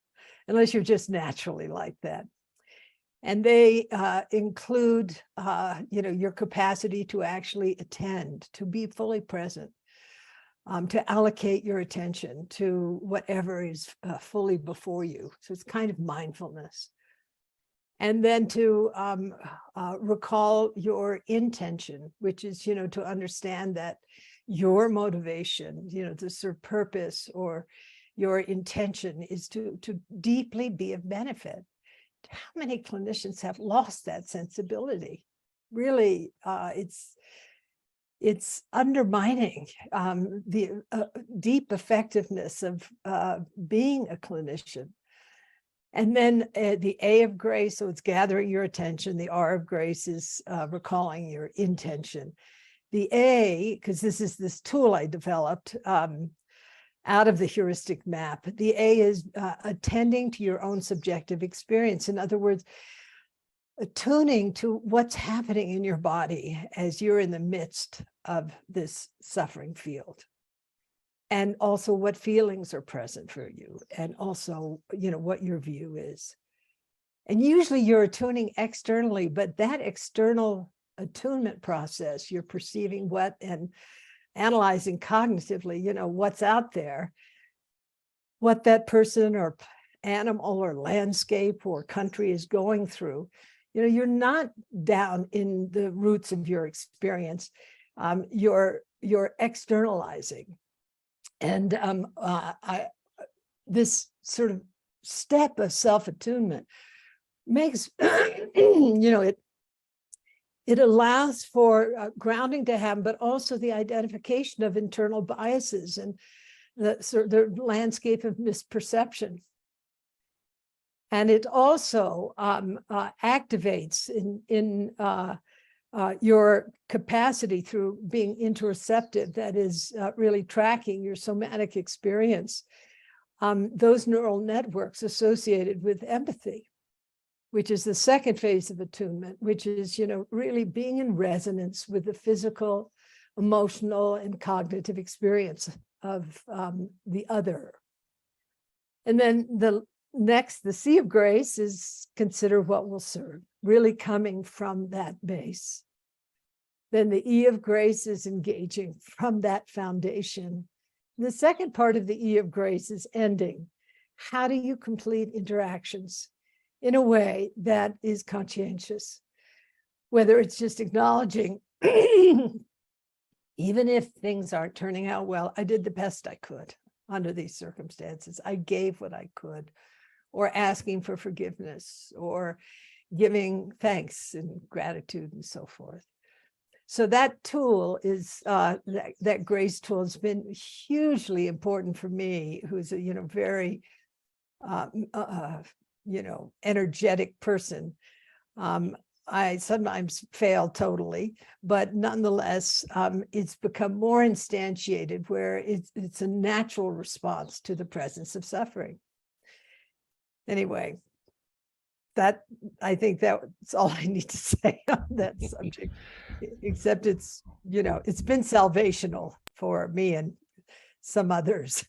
unless you're just naturally like that. And they include, your capacity to actually attend, to be fully present, to allocate your attention to whatever is fully before you. So it's kind of mindfulness. And then to recall your intention, which is, to understand that your motivation, the sort of purpose or your intention is to deeply be of benefit. How many clinicians have lost that sensibility? Really, it's undermining the deep effectiveness of being a clinician. And then the A of grace, so it's gathering your attention. The R of grace is recalling your intention. The A, because this is this tool I developed out of the heuristic map, the A is attending to your own subjective experience. In other words, attuning to what's happening in your body as you're in the midst of this suffering field. And also what feelings are present for you, and also, what your view is. And usually you're attuning externally, but that external attunement process, you're perceiving what and analyzing cognitively, what's out there, what that person or animal or landscape or country is going through. You're not down in the roots of your experience. You're externalizing. And this sort of step of self-attunement makes, it allows for grounding to happen, but also the identification of internal biases and the landscape of misperception. And it also activates in your capacity through being interoceptive, that is really tracking your somatic experience, those neural networks associated with empathy, which is the second phase of attunement, which is, really being in resonance with the physical, emotional, and cognitive experience of the other. And then the C of grace is consider what will serve, really coming from that base. Then the E of grace is engaging from that foundation. The second part of the E of grace is ending. How do you complete interactions in a way that is conscientious? Whether it's just acknowledging, even if things aren't turning out well, I did the best I could under these circumstances. I gave what I could, or asking for forgiveness, or giving thanks and gratitude and so forth. So that tool is, that grace tool has been hugely important for me, who's a, very, energetic person. I sometimes fail totally, but nonetheless, it's become more instantiated where it's a natural response to the presence of suffering. Anyway, that I think that's all I need to say on that subject, except it's, it's been salvational for me and some others.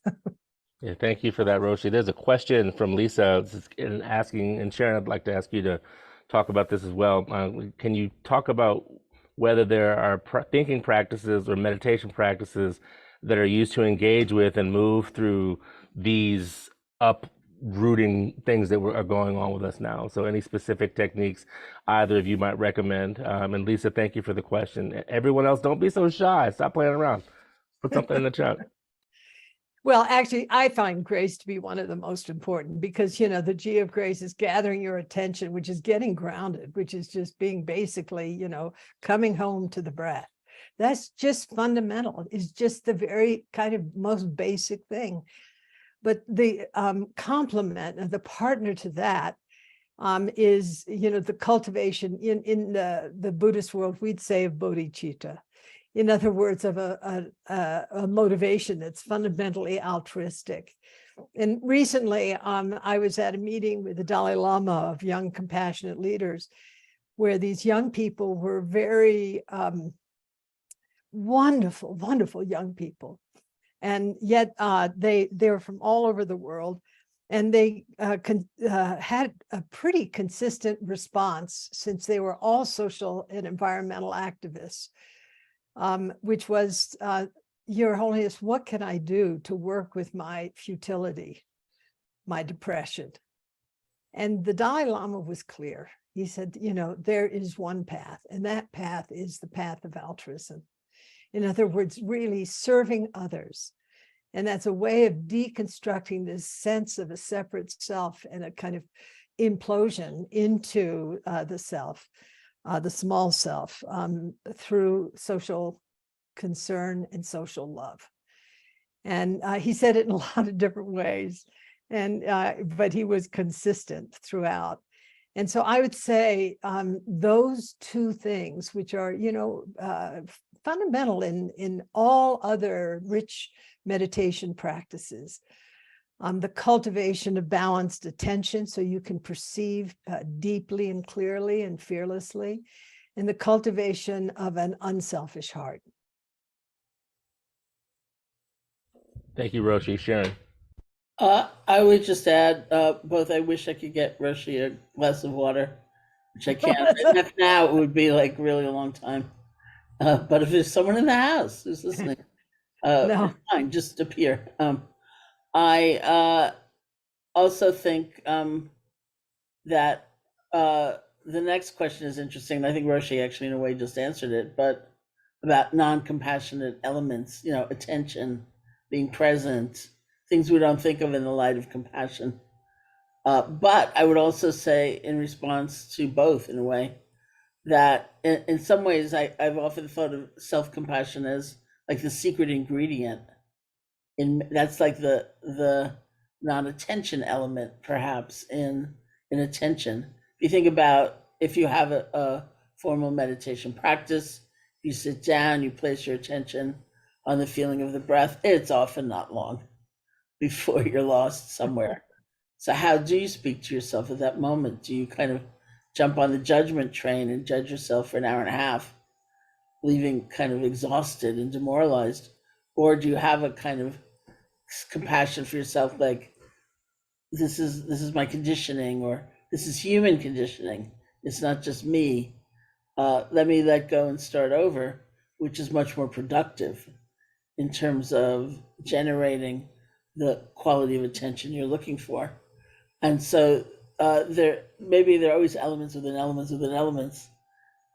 Yeah, thank you for that, Roshi. There's a question from Lisa asking, and Sharon, I'd like to ask you to talk about this as well. Can you talk about whether there are thinking practices or meditation practices that are used to engage with and move through these uprooting things that are going on with us now? So any specific techniques either of you might recommend? And Lisa, thank you for the question. Everyone else, don't be so shy. Stop playing around. Put something in the chat. Well, actually, I find grace to be one of the most important because, the G of grace is gathering your attention, which is getting grounded, which is just being basically, coming home to the breath. That's just fundamental. It's just the very kind of most basic thing. But the complement of the partner to that is, the cultivation in the Buddhist world, we'd say of bodhicitta. In other words, of a motivation that's fundamentally altruistic. And recently, I was at a meeting with the Dalai Lama of young compassionate leaders, where these young people were very wonderful, wonderful young people. And yet they were from all over the world. And they had a pretty consistent response since they were all social and environmental activists. Which was, Your Holiness, what can I do to work with my futility, my depression? And the Dalai Lama was clear. He said, there is one path, and that path is the path of altruism. In other words, really serving others. And that's a way of deconstructing this sense of a separate self and a kind of implosion into the self. The small self through social concern and social love. And he said it in a lot of different ways, but he was consistent throughout. And so I would say those two things, which are, fundamental in all other rich meditation practices, the cultivation of balanced attention so you can perceive deeply and clearly and fearlessly, and the cultivation of an unselfish heart. Thank you, Roshi. Sharon. I would just add, both I wish I could get Roshi a glass of water, which I can't. If now, it would be like really a long time. But if there's someone in the house who's listening, No. fine, just appear. I also think that the next question is interesting. I think Roshi actually in a way just answered it, but about non-compassionate elements, attention, being present, things we don't think of in the light of compassion. But I would also say in response to both in a way, that in some ways I've often thought of self-compassion as like the secret ingredient. That's like the non-attention element, perhaps, in attention. If you think about, if you have a formal meditation practice, you sit down, you place your attention on the feeling of the breath, it's often not long before you're lost somewhere. So how do you speak to yourself at that moment? Do you kind of jump on the judgment train and judge yourself for an hour and a half, leaving kind of exhausted and demoralized? Or do you have a kind of compassion for yourself, like this is my conditioning, or this is human conditioning, it's not just me, let me let go and start over, which is much more productive in terms of generating the quality of attention you're looking for. And so there are always elements within elements within elements.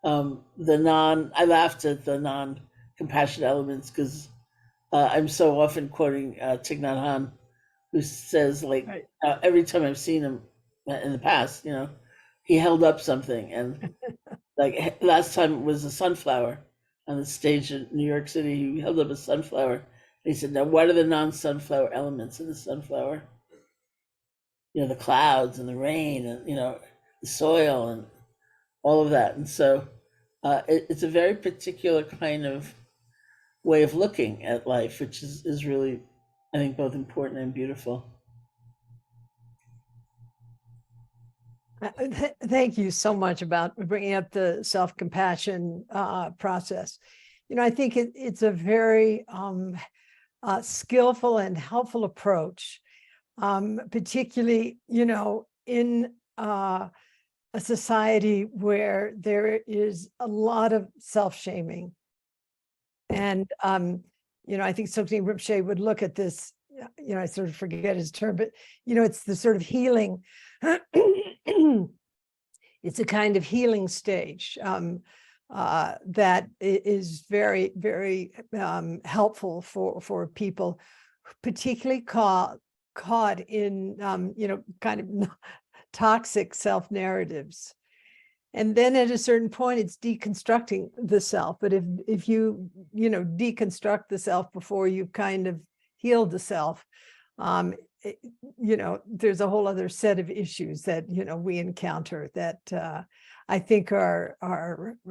I laughed at the non-compassionate elements because I'm so often quoting Thich Nhat Hanh, who says, like, Right. Every time I've seen him in the past, he held up something, and like last time it was a sunflower on the stage in New York City. He held up a sunflower. And he said, "Now, what are the non-sunflower elements in the sunflower? The clouds and the rain and the soil and all of that. And so it's a very particular kind of way of looking at life, which is really, I think, both important and beautiful. Thank you so much about bringing up the self-compassion process. I think it's a very skillful and helpful approach, particularly, in a society where there is a lot of self-shaming. And, I think Sophie Rinpoche would look at this, I sort of forget his term, but, it's the sort of healing. It's a kind of healing stage that is very, very helpful for people, particularly caught in, kind of toxic self-narratives. And then at a certain point, it's deconstructing the self. But if you, deconstruct the self before you've kind of healed the self, there's a whole other set of issues that, we encounter that I think are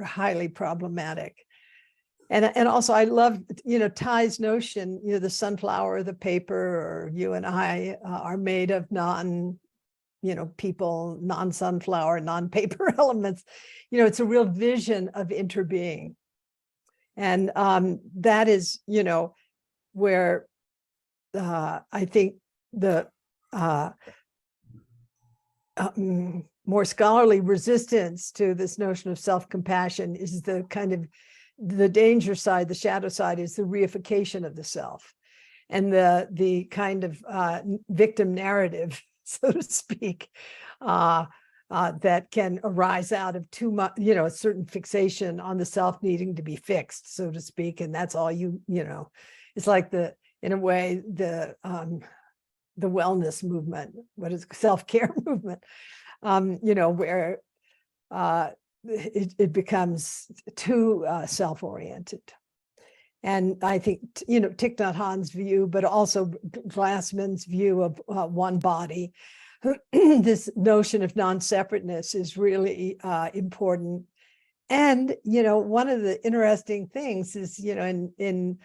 highly problematic. And also I love, Ty's notion, the sunflower, the paper, or you and I are made of people, non-sunflower, non-paper elements. It's a real vision of interbeing. And that is, where I think the more scholarly resistance to this notion of self-compassion is the kind of the danger side, the shadow side, is the reification of the self, and the kind of victim narrative, so to speak, that can arise out of too much, a certain fixation on the self needing to be fixed, so to speak, and that's all it's like in a way the wellness movement, what is self-care movement, where it becomes too self-oriented. And I think, Thich Nhat Hanh's view, but also Glassman's view of one body, this notion of non-separateness is really important. And, one of the interesting things is, in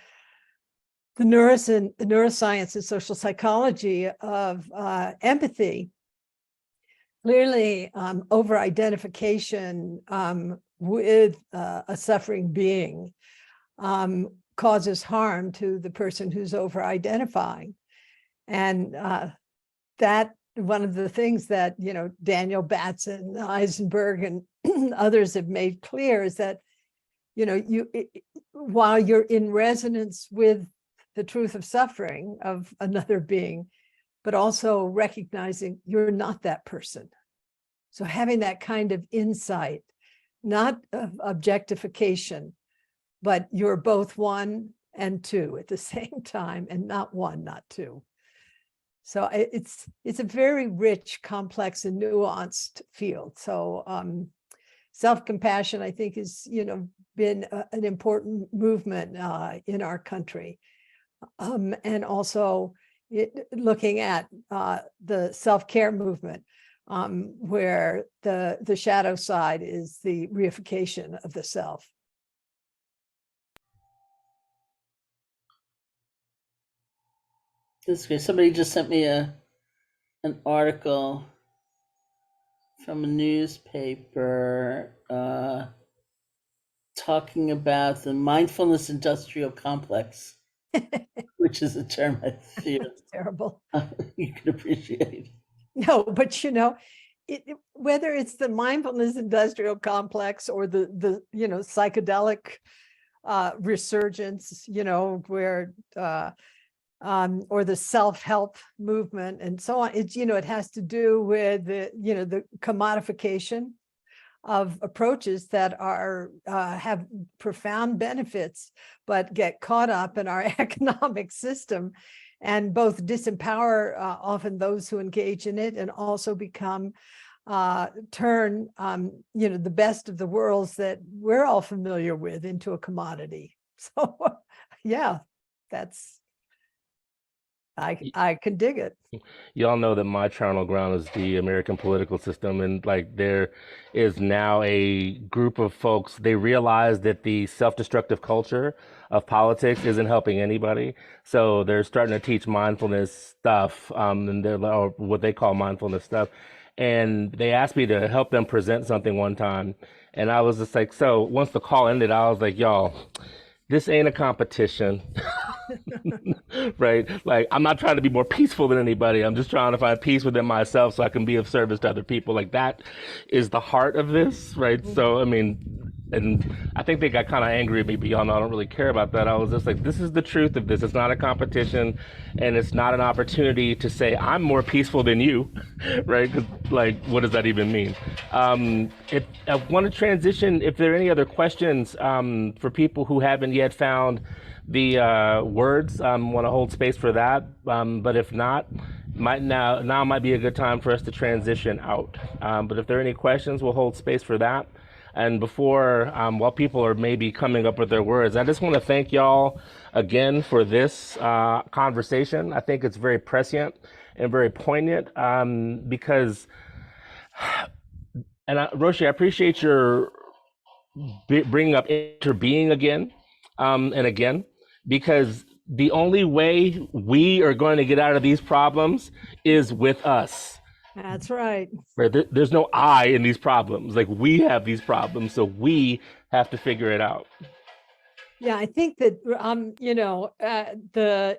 the neuroscience and social psychology of empathy, clearly over-identification with a suffering being causes harm to the person who's over-identifying. And that one of the things that, Daniel Batson, Eisenberg, and others have made clear is that, while you're in resonance with the truth of suffering of another being, but also recognizing you're not that person. So having that kind of insight, not of objectification, but you're both one and two at the same time, and not one, not two. So it's a very rich, complex, and nuanced field. So self-compassion, I think, is been an important movement in our country, and also looking at the self-care movement, where the shadow side is the reification of the self. That's great. Somebody just sent me an article from a newspaper talking about the mindfulness industrial complex, which is a term I feel Terrible. You can appreciate. No, but whether it's the mindfulness industrial complex or the psychedelic resurgence, where or the self-help movement and so on, it has to do with the commodification of approaches that are have profound benefits, but get caught up in our economic system, and both disempower often those who engage in it, and also turn the best of the worlds that we're all familiar with into a commodity. So yeah, that's I can dig it. Y'all know that my charnel ground is the American political system, and like there is now a group of folks. They realize that the self-destructive culture of politics isn't helping anybody, so they're starting to teach mindfulness stuff, and they're or what they call mindfulness stuff. And they asked me to help them present something one time, and I was just like, so once the call ended, I was like, y'all, this ain't a competition. Right? Like, I'm not trying to be more peaceful than anybody. I'm just trying to find peace within myself so I can be of service to other people. Like, that is the heart of this, right? So, I mean, and I think they got kind of angry at me, but y'all know I don't really care about that. I was just like, this is the truth of this. It's not a competition, and it's not an opportunity to say, I'm more peaceful than you, right? 'Cause, like, what does that even mean? If I want to transition, if there are any other questions for people who haven't yet found the words, want to hold space for that. But if not, now might be a good time for us to transition out. But if there are any questions, we'll hold space for that. And before, while people are maybe coming up with their words, I just want to thank y'all again for this conversation. I think it's very prescient and very poignant because, and Roshi, I appreciate your bringing up interbeing again and again, because the only way we are going to get out of these problems is with us. That's right. Right? There's no I in these problems. Like, we have these problems, so we have to figure it out. Yeah, I think that the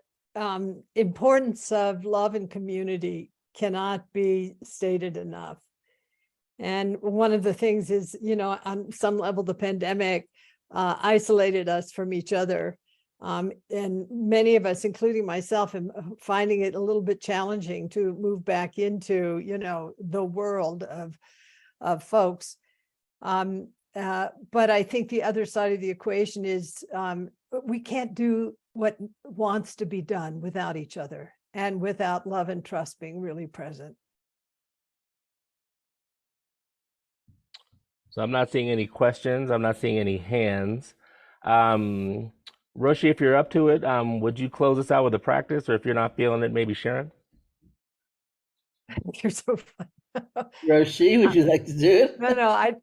importance of love and community cannot be stated enough. And one of the things is, on some level, the pandemic isolated us from each other. And many of us, including myself, am finding it a little bit challenging to move back into, the world of folks. But I think the other side of the equation is we can't do what wants to be done without each other and without love and trust being really present. So I'm not seeing any questions. I'm not seeing any hands. Roshi, if you're up to it, would you close us out with a practice? Or if you're not feeling it, maybe Sharon? You're so fun. Roshi, would you like to do it? No,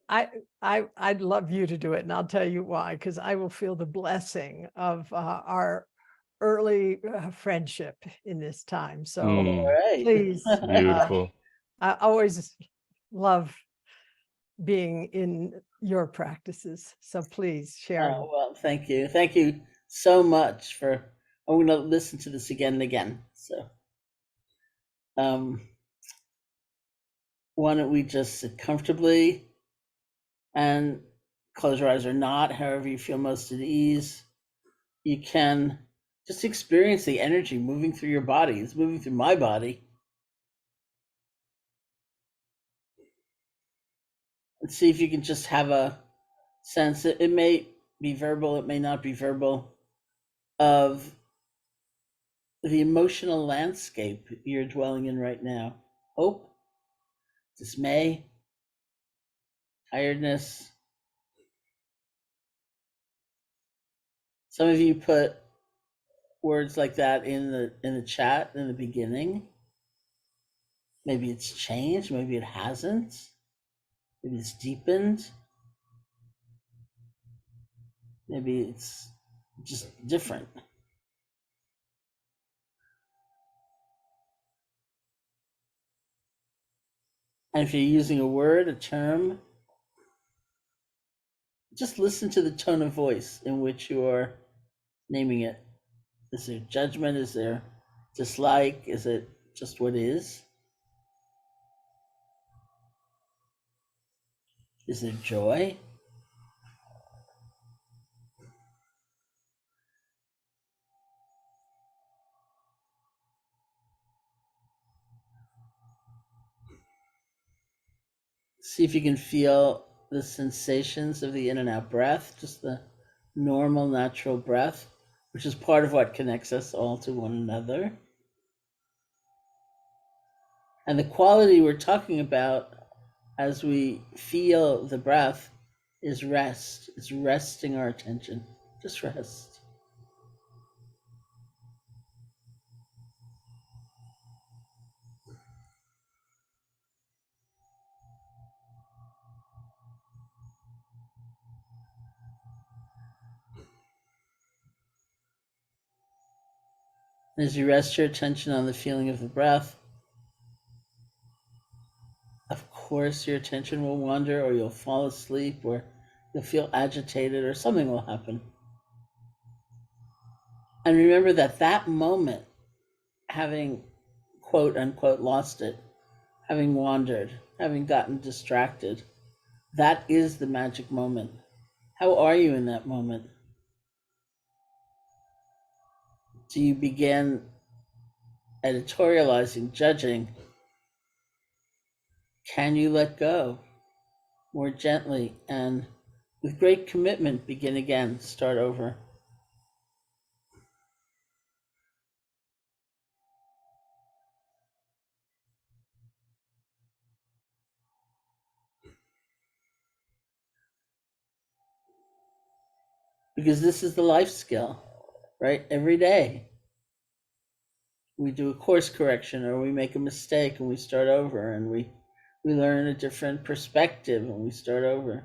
I'd love you to do it, and I'll tell you why. Because I will feel the blessing of our early friendship in this time. So All right. please, Beautiful. I always love being in your practices. So please, Sharon. Oh, well, thank you. Thank you so much for, I'm going to listen to this again and again. So, why don't we just sit comfortably and close your eyes or not, however you feel most at ease. You can just experience the energy moving through your body. It's moving through my body. And see if you can just have a sense. It may be verbal, it may not be verbal, of the emotional landscape you're dwelling in right now. Hope, dismay, tiredness. Some of you put words like that in the chat in the beginning. Maybe it's changed, maybe it hasn't. Maybe it's deepened. Maybe it's just different. And if you're using a word, a term, just listen to the tone of voice in which you are naming it. Is there judgment? Is there dislike? Is it just what is? Is there joy? See if you can feel the sensations of the in and out breath, just the normal, natural breath, which is part of what connects us all to one another. And the quality we're talking about as we feel the breath is rest. It's resting our attention. Just rest. As you rest your attention on the feeling of the breath, of course, your attention will wander, or you'll fall asleep, or you'll feel agitated, or something will happen. And remember that that moment, having quote unquote lost it, having wandered, having gotten distracted, that is the magic moment. How are you in that moment? Do you begin editorializing, judging? Can you let go more gently and with great commitment begin again, start over? Because this is the life skill, right? Every day we do a course correction, or we make a mistake and we start over, and we learn a different perspective and we start over.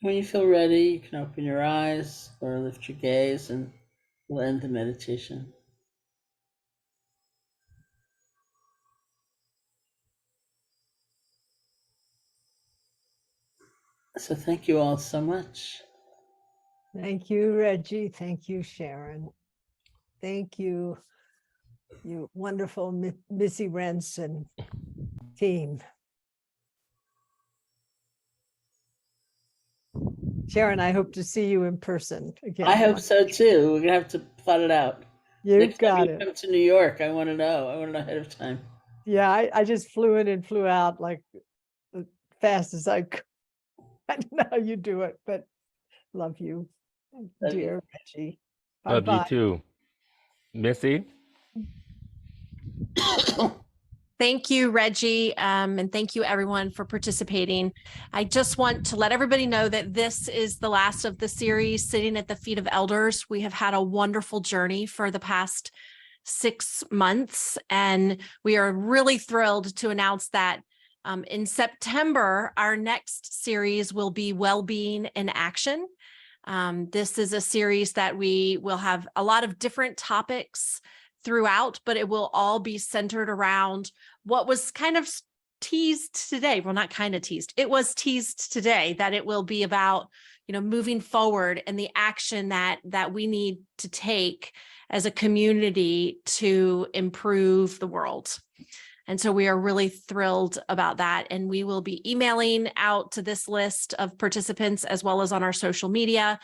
When you feel ready, you can open your eyes or lift your gaze, and we'll end the meditation. So thank you all so much. Thank you, Reggie. Thank you, Sharon. Thank you, you wonderful Missy Renson team. Sharon, I hope to see you in person again. I hope so too. We're gonna have to plot it out. You Next time got you it. come to New York, I want to know. I want to know ahead of time. Yeah, I just flew in and flew out like as fast as I could. I don't know how you do it, but love you, Love you. dear Reggie. Love you Bye-bye. too. Missy? Thank you, Reggie, and thank you everyone for participating. I just want to let everybody know that this is the last of the series, Sitting at the Feet of Elders. We have had a wonderful journey for the past 6 months, and we are really thrilled to announce that in September, our next series will be Wellbeing in Action. This is a series that we will have a lot of different topics throughout, but it will all be centered around what was kind of teased today. Well, not kind of teased. It was teased today that it will be about, moving forward and the action that we need to take as a community to improve the world. And so we are really thrilled about that. And we will be emailing out to this list of participants as well as on our social media.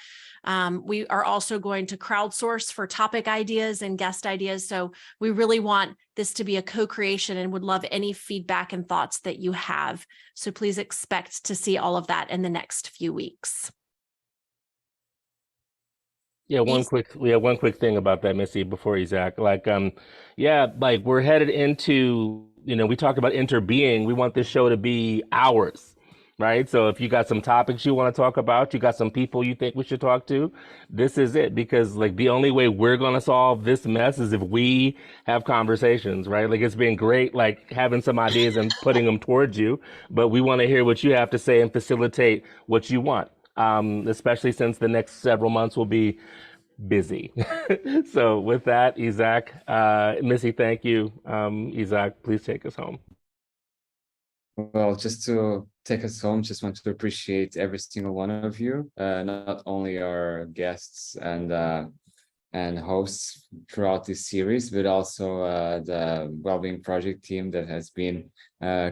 We are also going to crowdsource for topic ideas and guest ideas. So we really want this to be a co-creation and would love any feedback and thoughts that you have. So please expect to see all of that in the next few weeks. Yeah, one quick thing about that, Missy, before Isaac. We're headed into, we talked about interbeing. We want this show to be ours, right? So if you got some topics you want to talk about, you got some people you think we should talk to, this is it. Because the only way we're going to solve this mess is if we have conversations, right? It's been great, having some ideas and putting them towards you, but we want to hear what you have to say and facilitate what you want. Especially since the next several months will be busy. So with that, Isaac, Missy, thank you. Isaac, please take us home. Well, just to take us home, just want to appreciate every single one of you, not only our guests and and hosts throughout this series, but also the Wellbeing Project team that has been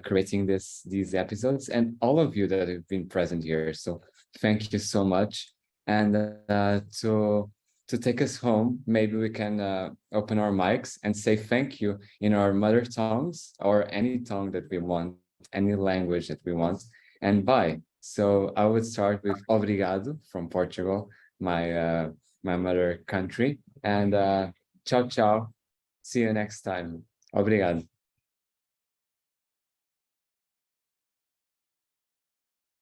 creating these episodes, and all of you that have been present here. So thank you so much. And to take us home, maybe we can open our mics and say thank you in our mother tongues, or any tongue that we want, any language that we want, and bye. So I would start with obrigado from Portugal, my mother country, and ciao ciao. See you next time. Obrigado.